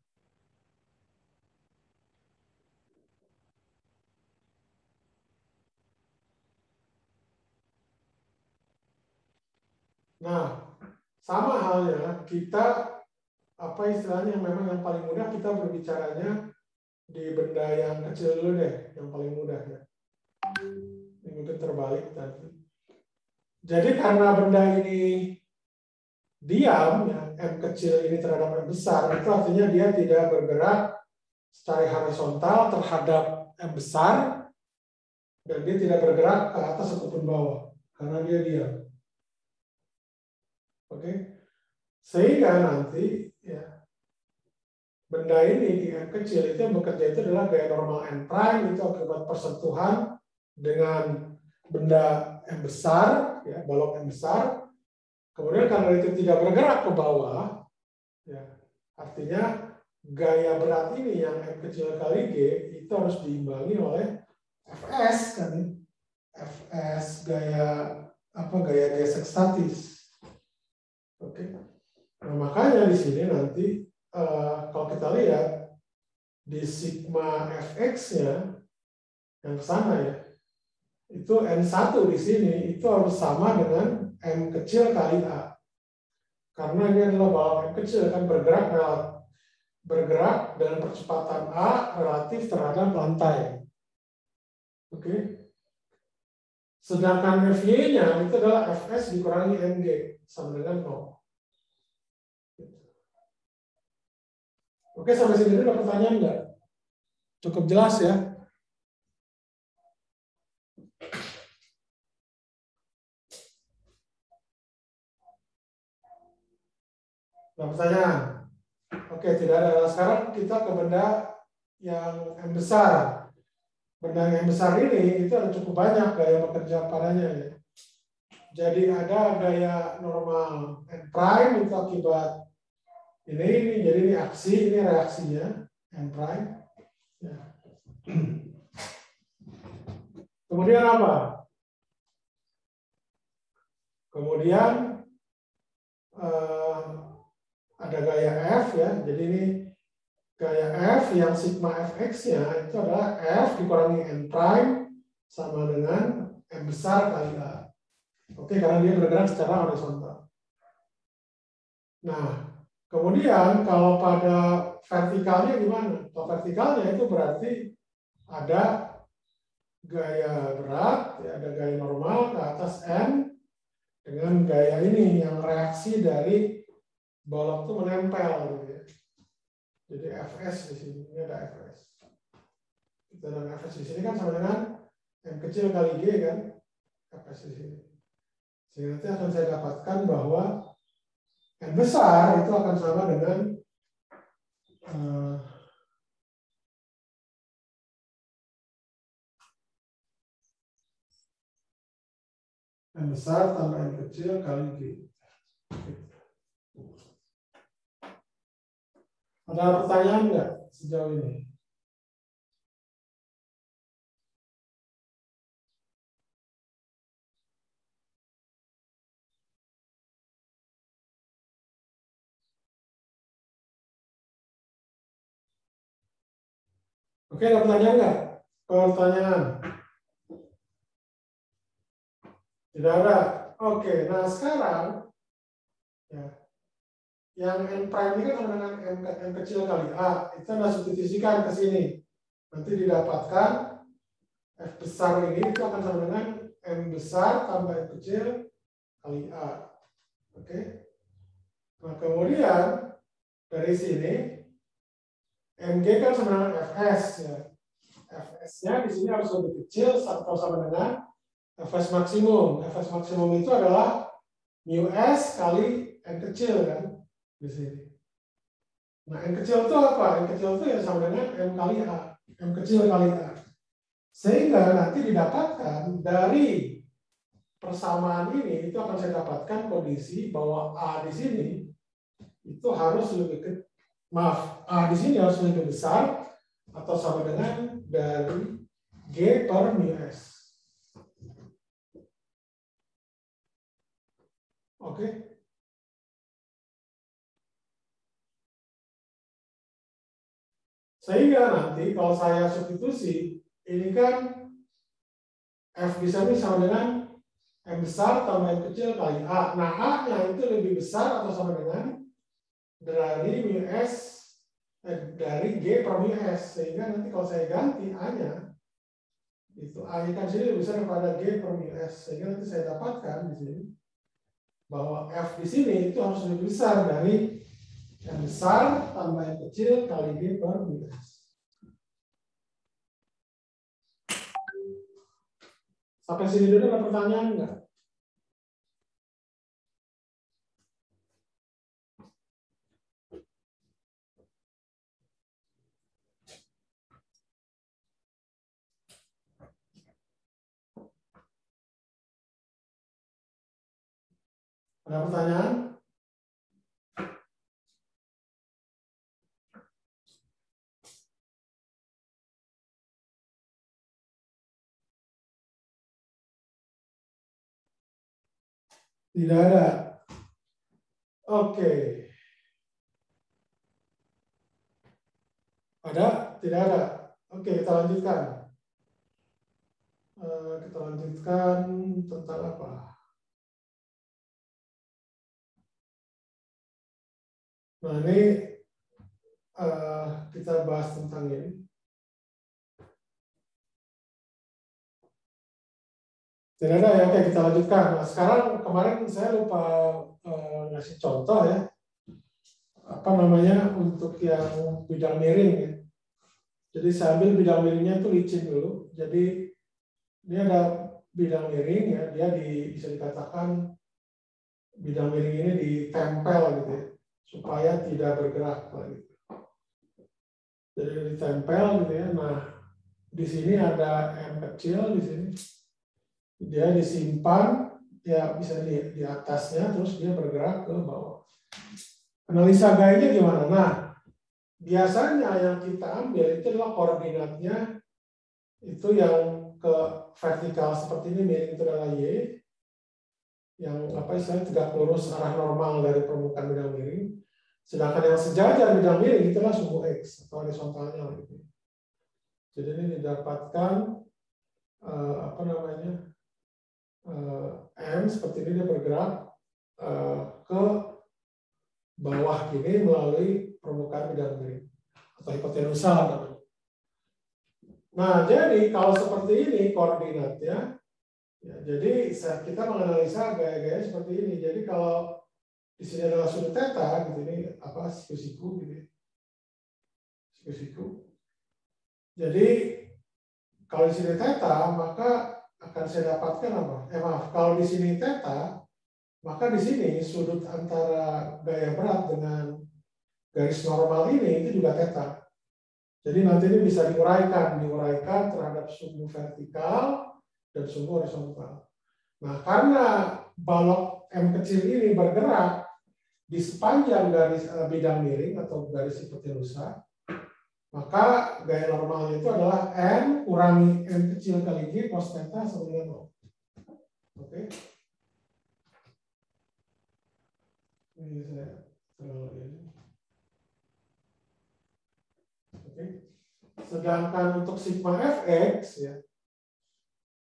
Speaker 1: Nah, sama halnya kita apa istilahnya memang yang paling mudah kita berbicaranya di benda yang kecil dulu deh, yang paling mudah ya. Ini mungkin terbalik tadi. Jadi karena benda ini diam, ya, M kecil ini terhadap M besar, itu artinya dia tidak bergerak secara horizontal terhadap M besar, dan dia tidak bergerak ke atas ataupun bawah, karena dia diam. Oke, sehingga nanti ya benda ini di M kecil itu yang bekerja itu adalah gaya normal N prime itu akibat persentuhan dengan benda M besar, ya, balok M besar. Kemudian karena itu tidak bergerak ke bawah, ya, artinya gaya berat ini yang M kecil kali G itu harus diimbangi oleh Fs kan, Fs gaya gesek statis. Oke. Nah, makanya di sini nanti kalau kita lihat di sigma fx-nya yang ke sana ya, itu N1 di sini itu harus sama dengan M kecil kali A. Karena ini adalah balok M kecil kan bergerak dengan percepatan A relatif terhadap lantai. Oke. Sedangkan FY-nya itu adalah Fs dikurangi Mg sama dengan 0. Oke, sampai sini ada pertanyaan nggak? Cukup jelas ya? Nah, pertanyaan. Oke, tidak ada. Nah, sekarang kita ke benda yang M besar. Benda yang besar ini itu ada cukup banyak gaya bekerja padanya ya. Jadi ada gaya normal N prime itu akibat ini, jadi ini aksi, ini reaksinya N prime. Ya. Kemudian apa? Kemudian ada gaya F ya. Jadi ini gaya F yang sigma Fx-nya itu adalah F dikurangi N prime sama dengan M besar kali A. Oke, karena dia bergerak secara horizontal. Nah, kemudian kalau pada vertikalnya gimana? Kalau vertikalnya itu berarti ada gaya berat, ya, ada gaya normal ke atas N dengan gaya ini yang reaksi dari balok itu menempel gitu ya. Jadi Fs di sini, ini ada Fs. Dan Fs di sini kan sama dengan M kecil kali G kan, Fs di sini. Sehingga nanti akan saya dapatkan bahwa N besar itu akan sama dengan N besar tambah N kecil kali G. Ada pertanyaan nggak sejauh ini? Oke, ada pertanyaan nggak? Pertanyaan? Tidak ada. Oke, nah sekarang ya, yang N prime ini kan sama dengan M kecil kali A. Itu Anda substitusikan ke sini. Nanti didapatkan F besar ini itu akan sama dengan M besar tambah M kecil kali A. Oke. Nah, kemudian dari sini Mg kan sama dengan Fs ya. Fs-nya di sini harus lebih kecil atau sama dengan Fs maksimum. Fs maksimum itu adalah mu s kali n kecil kan di sini. Nah, n kecil itu apa? N kecil itu ya sama dengan m kali a, m kecil kali a. Sehingga nanti didapatkan dari persamaan ini itu akan saya dapatkan kondisi bahwa a di sini itu harus lebih A di sini harus lebih besar atau sama dengan dari G per mu S. Oke. Sehingga nanti kalau saya substitusi, ini kan F bisa ini sama dengan M besar tambah M kecil kali A. Nah, A-nya itu lebih besar atau sama dengan dari mu S dari G per mu S. Sehingga nanti kalau saya ganti A-nya, itu A-nya kan sini lebih besar daripada G per mu S. Sehingga nanti saya dapatkan di sini bahwa F di sini itu harus lebih besar dari yang besar tambah yang kecil kali G per mu S. Sampai sini dulu ada pertanyaan enggak? Ada pertanyaan? Tidak ada. Oke. Ada? Tidak ada. Oke, kita lanjutkan. Kita lanjutkan tentang apa? Nah, ini kita bahas tentang ini. Tidak ada ya, oke kita lanjutkan. Nah, sekarang kemarin saya lupa ngasih contoh ya, apa namanya untuk yang bidang miring ya. Jadi saya ambil bidang miringnya itu licin dulu. Jadi ini ada bidang miring ya, dia bisa dikatakan bidang miring ini ditempel gitu ya, supaya tidak bergerak gitu. Jadi ditempel gitu ya. Nah, di sini ada M kecil di sini. Dia disimpan ya bisa di atasnya, terus dia bergerak ke bawah. Analisa gayanya gimana? Nah, biasanya yang kita ambil itu adalah koordinatnya itu yang ke vertikal seperti ini, miring itu adalah Y, yang apa istilahnya tegak lurus arah normal dari permukaan bidang miring. Sedangkan yang sejajar bidang miring itulah sumbu X atau horizontalnya gitu. Jadi ini didapatkan apa namanya? M seperti ini, dia bergerak ke bawah ini melalui permukaan bidang miring atau hipotenusa namanya. Nah, jadi kalau seperti ini koordinatnya, ya, jadi kita menganalisa gaya-gaya seperti ini. Jadi kalau di sini adalah sudut theta, gitu, ini apa siku-siku gitu, siku-siku. Jadi kalau di sini theta, maka akan saya dapatkan apa? Maaf, kalau di sini theta, maka di sini sudut antara gaya berat dengan garis normal ini itu juga theta. Jadi nanti ini bisa diuraikan terhadap sumbu vertikal dan sumbu horizontal. Nah, karena balok M kecil ini bergerak di sepanjang garis bidang miring atau garis hipotenusa, maka gaya normalnya itu adalah N kurangi M kecil kali G cos theta sama dengan 0. Oke. Ini saya terlalu. Oke. Sedangkan untuk sigma fx ya,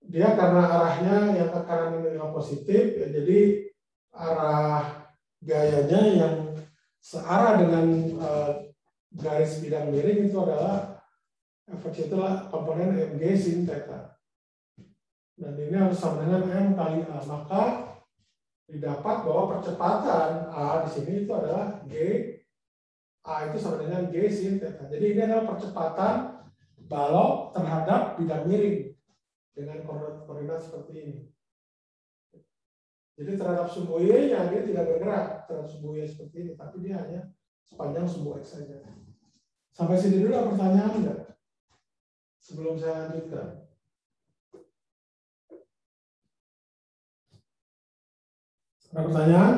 Speaker 1: dia karena arahnya yang ke kanan ini yang positif, ya, jadi arah gayanya yang searah dengan garis bidang miring itu adalah fx itulah komponen mg sin theta. Dan ini harus sama dengan m kali a, maka didapat bahwa percepatan a di sini itu adalah g, a itu sama dengan g sin theta. Jadi ini adalah percepatan balok terhadap bidang miring dengan koordinat seperti ini. Jadi terhadap sumbu y-nya dia tidak bergerak terhadap sumbu y seperti ini, tapi dia hanya sepanjang sumbu x saja. Sampai sini dulu ada pertanyaan enggak? Sebelum saya lanjutkan. Ada pertanyaan?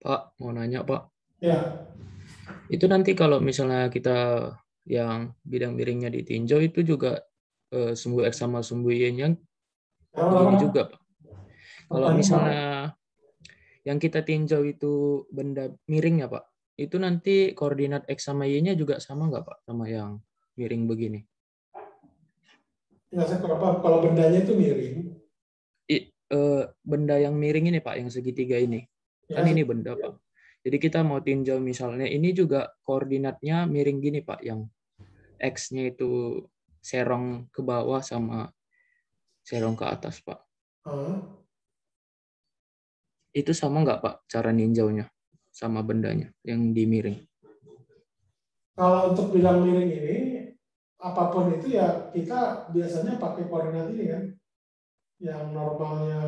Speaker 13: Pak, mau nanya Pak.
Speaker 1: Ya.
Speaker 13: Itu nanti kalau misalnya kita yang bidang miringnya ditinjau itu juga sumbu X sama sumbu Y-nya begini juga Pak. Kalau misalnya yang kita tinjau itu benda miring ya Pak, itu nanti koordinat X sama Y-nya juga sama nggak Pak sama yang miring begini?
Speaker 1: Ya, kalau bendanya itu miring.
Speaker 13: Benda yang miring ini Pak, yang segitiga ini. Kan ini benda Pak. Jadi kita mau tinjau misalnya ini juga koordinatnya miring gini Pak, yang X-nya itu serong ke bawah sama serong ke atas Pak. Itu sama nggak Pak cara ninjaunya sama bendanya yang dimiring?
Speaker 1: Kalau untuk bidang miring ini, apapun itu ya kita biasanya pakai koordinat ini kan. Yang normalnya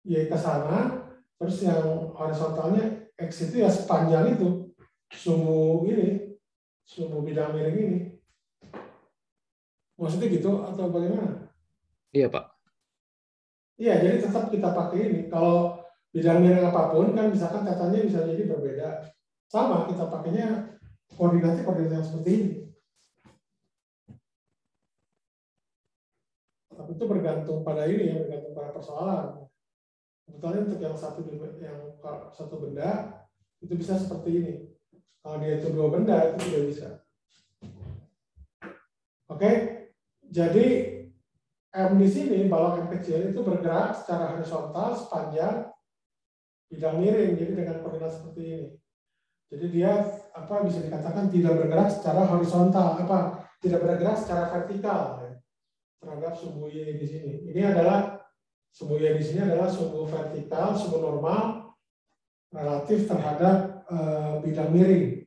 Speaker 1: Y ke sana, terus yang horizontalnya X itu ya sepanjang itu sumbu ini, sumbu bidang miring ini. Maksudnya gitu atau bagaimana?
Speaker 13: Iya Pak.
Speaker 1: Iya, jadi tetap kita pakai ini. Kalau bidang miring apapun kan misalkan tetanya bisa jadi berbeda. Sama kita pakainya koordinat yang seperti ini. Tapi itu bergantung pada ini ya, bergantung pada persoalan. Kebetulan untuk yang satu benda itu bisa seperti ini. Kalau dia itu dua benda itu tidak bisa. Oke, jadi M di sini balok M kecil itu bergerak secara horizontal sepanjang bidang miring, jadi dengan koordinat seperti ini. Jadi dia bisa dikatakan tidak bergerak secara horizontal, tidak bergerak secara vertikal ya, terhadap sumbu Y di sini. Ini adalah sumbu Y di sini adalah sumbu vertikal, sumbu normal relatif terhadap bidang miring.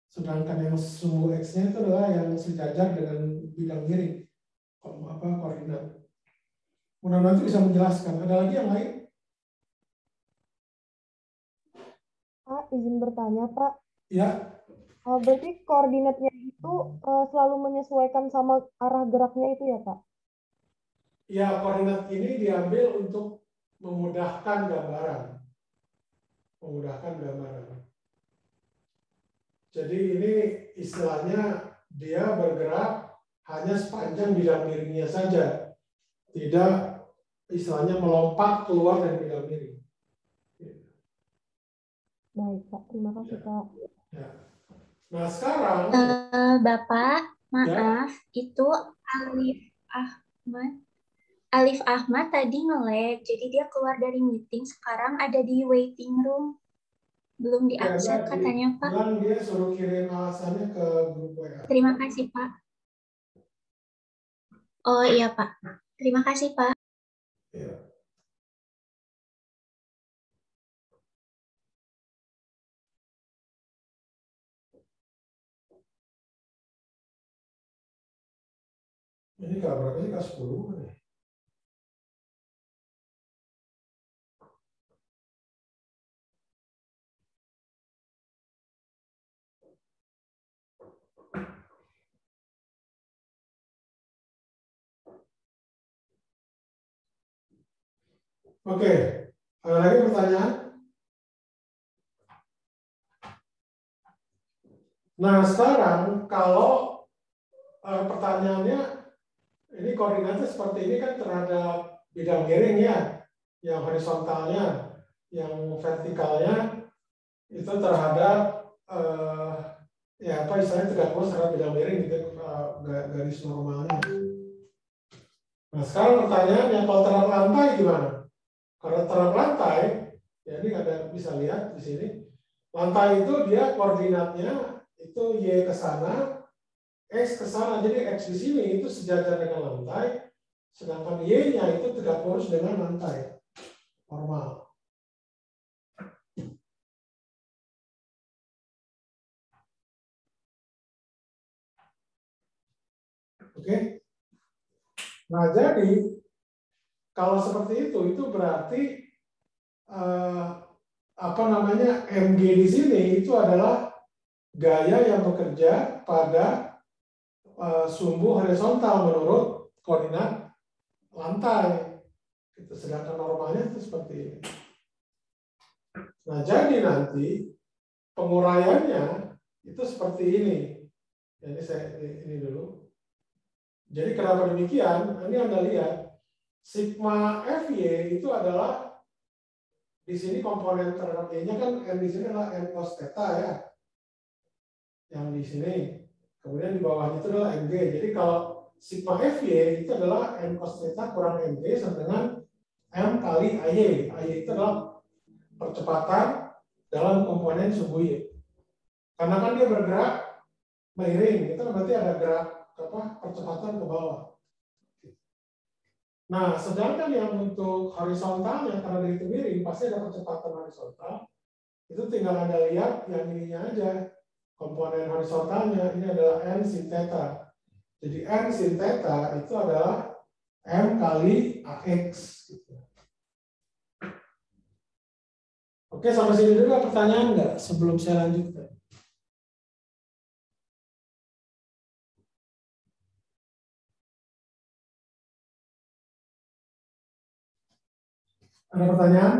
Speaker 1: Sedangkan yang sumbu X-nya itu adalah yang sejajar dengan bidang miring, koordinat. Mudah-mudahan itu bisa menjelaskan. Ada lagi yang lain?
Speaker 14: Pak, izin bertanya, Pak.
Speaker 1: Ya.
Speaker 14: Berarti koordinatnya itu selalu menyesuaikan sama arah geraknya itu ya, Pak?
Speaker 1: Ya, koordinat ini diambil untuk memudahkan gambaran. Jadi ini istilahnya dia bergerak hanya sepanjang bidang miringnya saja. Tidak istilahnya melompat keluar dari bidang miring.
Speaker 14: Baik, Pak. Terima kasih, Pak.
Speaker 1: Ya. Nah, sekarang
Speaker 15: Bapak, maaf, itu Alif Ahmad tadi nge-lag, jadi dia keluar dari meeting, sekarang ada di waiting room. Belum di-accept katanya, Pak.
Speaker 1: Bilang dia suruh kirim alasannya ke grup WA.
Speaker 15: Terima kasih, Pak. Oh iya, Pak. Terima kasih, Pak.
Speaker 1: Ya. Ini berapa sih? 10 nih. Oke, ada lagi pertanyaan? Nah, sekarang kalau pertanyaannya ini koordinatnya seperti ini kan terhadap bidang miring ya, yang horizontalnya, yang vertikalnya itu terhadap istilahnya tegak lurus terhadap bidang miring gitu, garis normalnya. Nah, sekarang pertanyaannya kalau terhadap lantai gimana? Kalau terhadap lantai, ya ini ada bisa lihat di sini, lantai itu dia koordinatnya itu Y ke sana, X ke sana. Jadi X di sini itu sejajar dengan lantai, sedangkan Y-nya itu tegak lurus dengan lantai normal. Oke. Nah, jadi kalau seperti itu berarti MG di sini itu adalah gaya yang bekerja pada sumbu horizontal menurut koordinat lantai. Sedangkan normalnya itu seperti ini. Nah, jadi nanti penguraiannya itu seperti ini. Jadi ini dulu. Jadi kenapa demikian? Ini Anda lihat. Sigma Fy itu adalah di sini komponen terhadap Y-nya kan M di sini adalah M cos theta ya. Yang di sini. Kemudian di bawahnya itu adalah Mg. Jadi kalau sigma Fy itu adalah M cos theta kurang Mg sama dengan M kali AY. AY itu adalah percepatan dalam komponen sumbu Y. Karena kan dia bergerak miring, itu berarti ada gerak percepatan ke bawah. Nah, sedangkan yang untuk horizontalnya karena dia itu miring, pasti ada percepatan horizontal. Itu tinggal Anda lihat yang ininya aja. Komponen horizontalnya ini adalah N sin theta. Jadi N sin theta itu adalah M kali AX. Oke, sampai sini dulu ada pertanyaan nggak sebelum saya lanjutkan? Ada pertanyaan?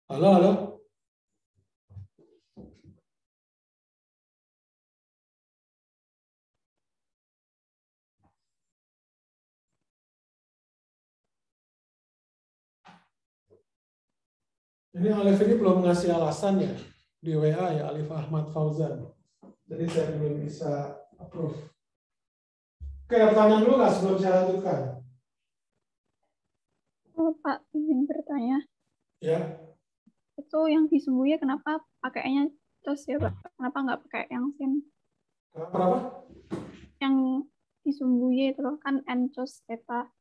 Speaker 1: Halo, halo. Ini Alif ini belum ngasih alasannya di WA ya, Alif Ahmad Fauzan. Jadi saya belum bisa approve. Oke, ada pertanyaan dulu nggak sebelum saya lanjutkan?
Speaker 10: Oh, Pak, izin bertanya.
Speaker 1: Ya,
Speaker 10: Itu yang disembunyi kenapa pakainya cos ya, Pak? Kenapa nggak pakai yang sin?
Speaker 1: kenapa?
Speaker 10: Yang disembunyi itu loh, kan n cos theta.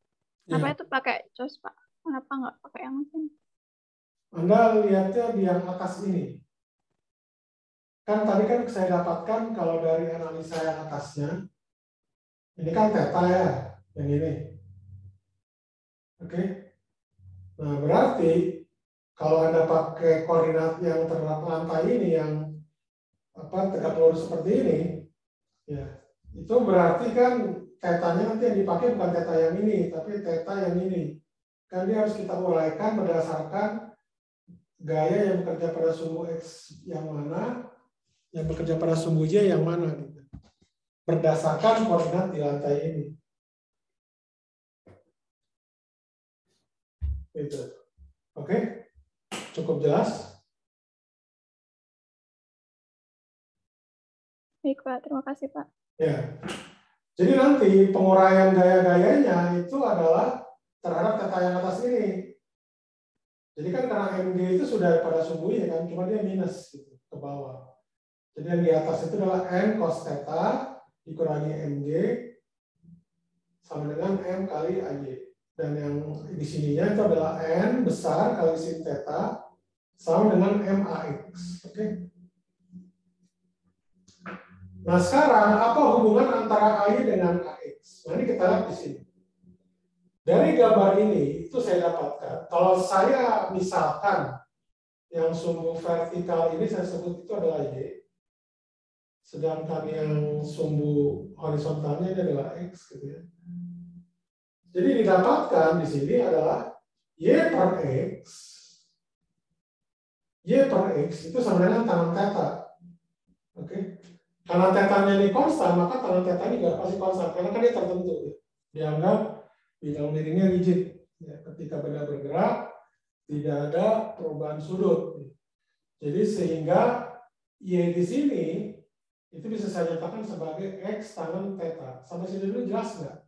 Speaker 10: Kenapa
Speaker 1: Ya.
Speaker 10: itu pakai cos, Pak? Kenapa nggak pakai yang sin?
Speaker 1: Anda lihatnya di yang atas ini. Kan tadi kan saya dapatkan kalau dari analisa yang atasnya, ini kan theta ya, yang ini. Oke. Nah, berarti kalau Anda pakai koordinat yang terhadap lantai ini yang tegak lurus seperti ini, ya, itu berarti kan tetanya nanti yang dipakai bukan teta yang ini, tapi teta yang ini. Kan dia harus kita uraikan berdasarkan gaya yang bekerja pada sumbu X yang mana, yang bekerja pada sumbu Y yang mana, gitu. Berdasarkan koordinat di lantai ini. Itu. Oke? Cukup jelas?
Speaker 10: Baik, Pak. Terima kasih, Pak.
Speaker 1: Ya. Jadi nanti penguraian gaya-gayanya itu adalah terhadap teta yang atas ini. Jadi kan karena MG itu sudah pada sumbunya kan, cuma dia minus gitu, ke bawah. Jadi yang di atas itu adalah N cos theta dikurangi MG sama dengan M kali AY. Dan yang di sininya itu adalah N besar kali sin theta sama dengan MAX. Oke. Nah sekarang apa hubungan antara AY dengan AX? Nah ini kita lihat di sini. Dari gambar ini itu saya dapatkan. Kalau saya misalkan yang sumbu vertikal ini saya sebut itu adalah Y. Sedangkan yang sumbu horizontalnya ini adalah X gitu ya. Jadi didapatkan di sini adalah Y per X. Y per X itu sama dengan tangan theta. Oke. Karena tetanya ini konstan, maka tangan theta ini juga pasti konstan. Karena kan dia tertentu. Ya. Dianggap bidang miringnya rigid. Ya, ketika benda bergerak, tidak ada perubahan sudut. Jadi sehingga Y di sini itu bisa saya nyatakan sebagai X tangan theta. Sampai sini dulu jelas nggak?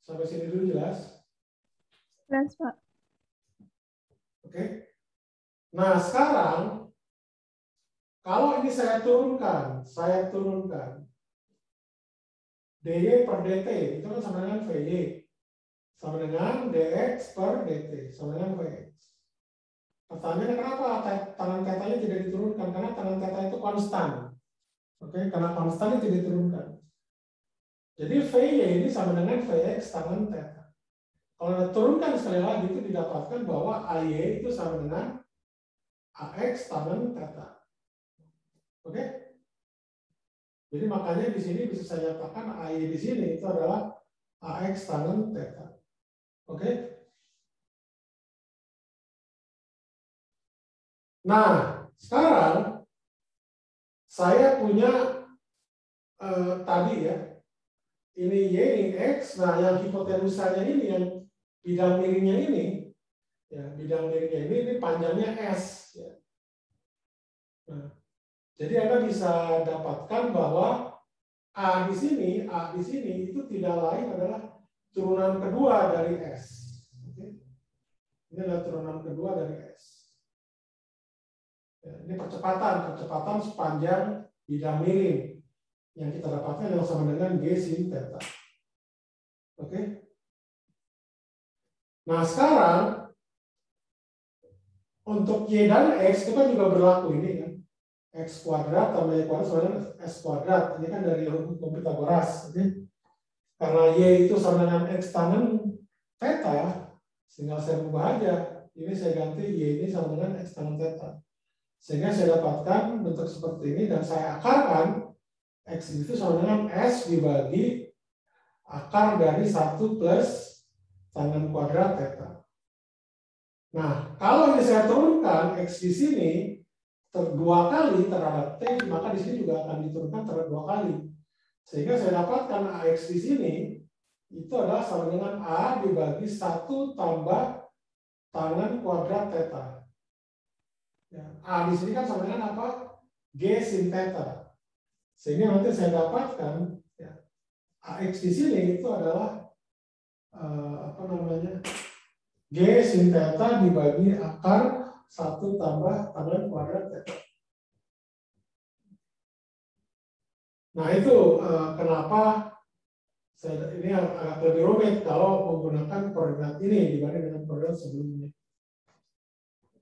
Speaker 1: Sampai sini dulu jelas?
Speaker 10: Jelas, Pak.
Speaker 1: Oke. Nah, sekarang kalau ini saya turunkan dy per dt itu kan sama dengan vy sama dengan dx per dt sama dengan vx. Pertanyaannya kenapa tangan tetanya tidak diturunkan? Karena tangan theta itu konstan. Oke, karena konstannya tidak diturunkan. Jadi vy ini sama dengan vx tangan theta. Kalau diturunkan sekali lagi itu didapatkan bahwa ay itu sama dengan ax tangan theta. Oke? Jadi makanya di sini bisa saya nyatakan ay di sini itu adalah ax tangan theta. Oke? Nah, sekarang saya punya tadi ya, ini y, ini x. Nah, yang hipotenusanya ini, yang bidang miringnya ini, ya bidang miringnya ini panjangnya s. Ya. Nah, jadi Anda bisa dapatkan bahwa a di sini itu tidak lain adalah turunan kedua dari s. Oke? Ini adalah turunan kedua dari s. Ya, ini percepatan sepanjang bidang miring yang kita dapatkan yang sama dengan G sin theta. Oke? Nah sekarang untuk Y dan X itu kan juga berlaku ini kan. X kuadrat tambah Y kuadrat sama dengan S kuadrat. Ini kan dari hukum Pythagoras. Oke? Karena Y itu sama dengan X tangan theta, tinggal saya ubah aja. Ini saya ganti Y ini sama dengan X tangan theta. Sehingga saya dapatkan bentuk seperti ini dan saya akarkan X itu sama dengan S dibagi akar dari 1 plus tangan kuadrat theta. Nah, kalau ini saya turunkan X di sini dua kali terhadap T, maka di sini juga akan diturunkan terhadap 2 kali. Sehingga saya dapatkan AX di sini itu adalah sama dengan A dibagi 1 tambah tangan kuadrat theta. Ya, A di sini kan sama dengan apa? G sin theta. Sehingga nanti saya dapatkan ya, AX di sini itu adalah G sin theta dibagi akar 1 tambah tambahan kuadrat theta. Nah itu kenapa ini agak lebih rumit kalau menggunakan koordinat ini dibanding dengan koordinat sebelumnya.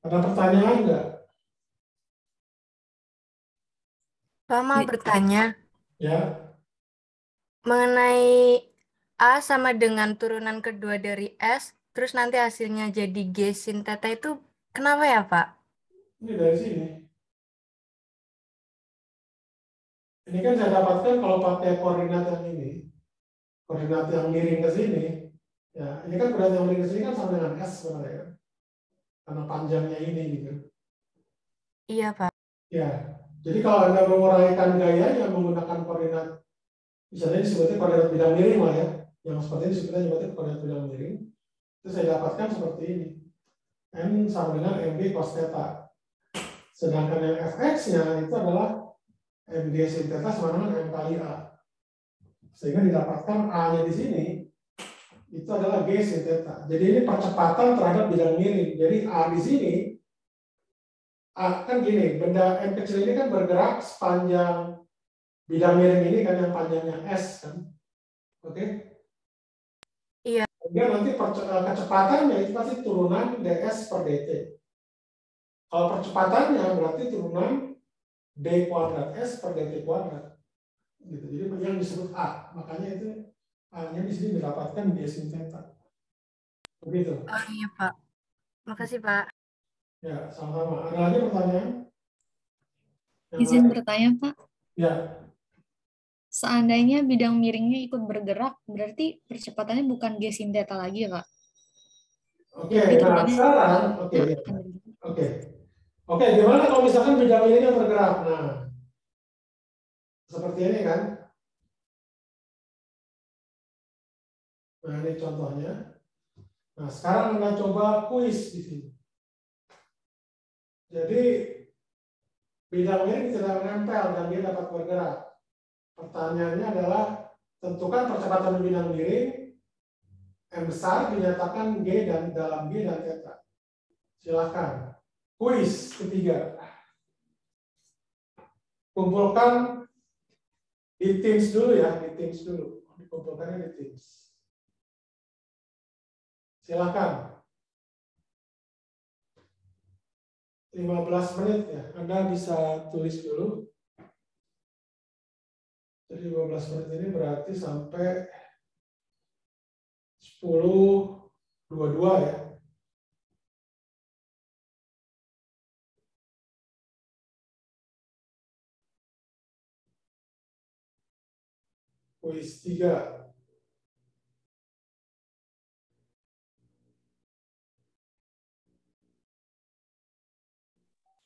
Speaker 1: Ada pertanyaan nggak?
Speaker 16: Pak mau bertanya
Speaker 1: Ya.
Speaker 16: mengenai A sama dengan turunan kedua dari S, terus nanti hasilnya jadi G sin theta itu kenapa ya Pak?
Speaker 1: Ini dari sini. Ini kan saya dapatkan kalau pakai koordinat yang ini, koordinat yang miring ke sini, ya ini kan koordinat yang miring ke sini kan sama dengan S sebenarnya kan, karena panjangnya ini gitu.
Speaker 16: Iya Pak.
Speaker 1: Ya, jadi kalau Anda menguraikan gayanya menggunakan koordinat, misalnya disebutnya koordinat bidang miring lah ya, yang seperti ini disebutnya koordinat bidang miring, itu saya dapatkan seperti ini. N sama dengan MB cos theta. Sedangkan yang Fx-nya itu adalah MG sin theta sama dengan M kali A. Sehingga didapatkan A-nya di sini itu adalah G sin theta. Jadi ini percepatan terhadap bidang miring. Jadi A di sini, A kan gini, benda M kecil ini kan bergerak sepanjang bidang miring ini kan yang panjangnya S kan. Oke?
Speaker 16: Iya.
Speaker 1: Sehingga nanti kecepatannya itu pasti turunan ds per dt. Kalau percepatannya berarti turunan d kuadrat s per dt kuadrat. Gitu. Jadi yang disebut A, makanya itu A-nya di sini mendapatkan G sin theta. Begitu.
Speaker 16: Oh iya Pak. Makasih Pak.
Speaker 1: Ya, sama-sama. Ada lagi pertanyaan?
Speaker 9: Izin bertanya Pak.
Speaker 1: Ya.
Speaker 9: Seandainya bidang miringnya ikut bergerak, berarti percepatannya bukan G sin theta lagi ya Pak?
Speaker 1: Oke, nah sekarang, Oke, gimana kalau misalkan bidang miringnya bergerak? Nah, seperti ini kan? Nah, ini contohnya. Nah, sekarang Anda coba kuis di sini. Jadi, bidang miring tidak menempel dan dia dapat bergerak. Pertanyaannya adalah, tentukan percepatan bidang miring M besar dinyatakan G dan dalam G dan theta. Silakan. Kuis ketiga. Kumpulkan di Teams dulu ya, di Teams dulu. Dikumpulkannya di Teams. Silakan. 15 menit ya. Anda bisa tulis dulu. Jadi 15 menit ini berarti sampai 10.22 ya. Kuis 3.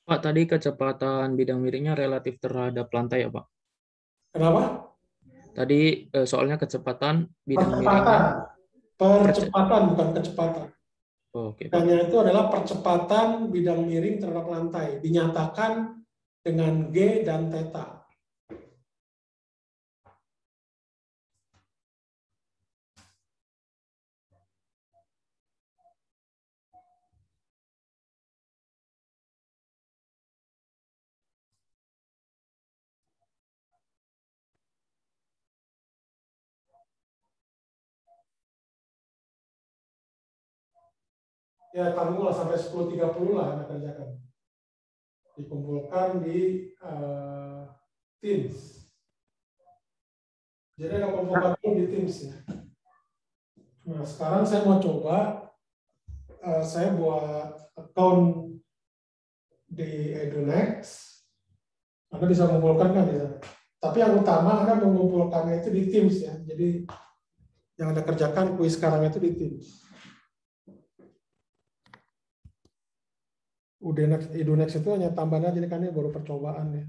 Speaker 13: Pak, tadi kecepatan bidang miringnya relatif terhadap lantai ya Pak?
Speaker 1: Kenapa?
Speaker 13: Tadi soalnya kecepatan bidang miringnya.
Speaker 1: Percepatan bukan kecepatan.
Speaker 13: Oh, oke.
Speaker 1: Pertanyaannya itu adalah percepatan bidang miring terhadap lantai. Dinyatakan dengan G dan theta. Ya, tangguhlah sampai 10.30 lah Anda kerjakan. Dikumpulkan di Teams. Jadi ada kumpulkan dulu di Teams ya. Nah, sekarang saya mau coba, saya buat account di EduNext. Anda bisa mengumpulkan kan di sana. Tapi yang utama Anda mengumpulkannya itu di Teams ya. Jadi yang Anda kerjakan kuis sekarang itu di Teams. EduNext itu hanya tambahan aja, kan ini baru percobaan ya.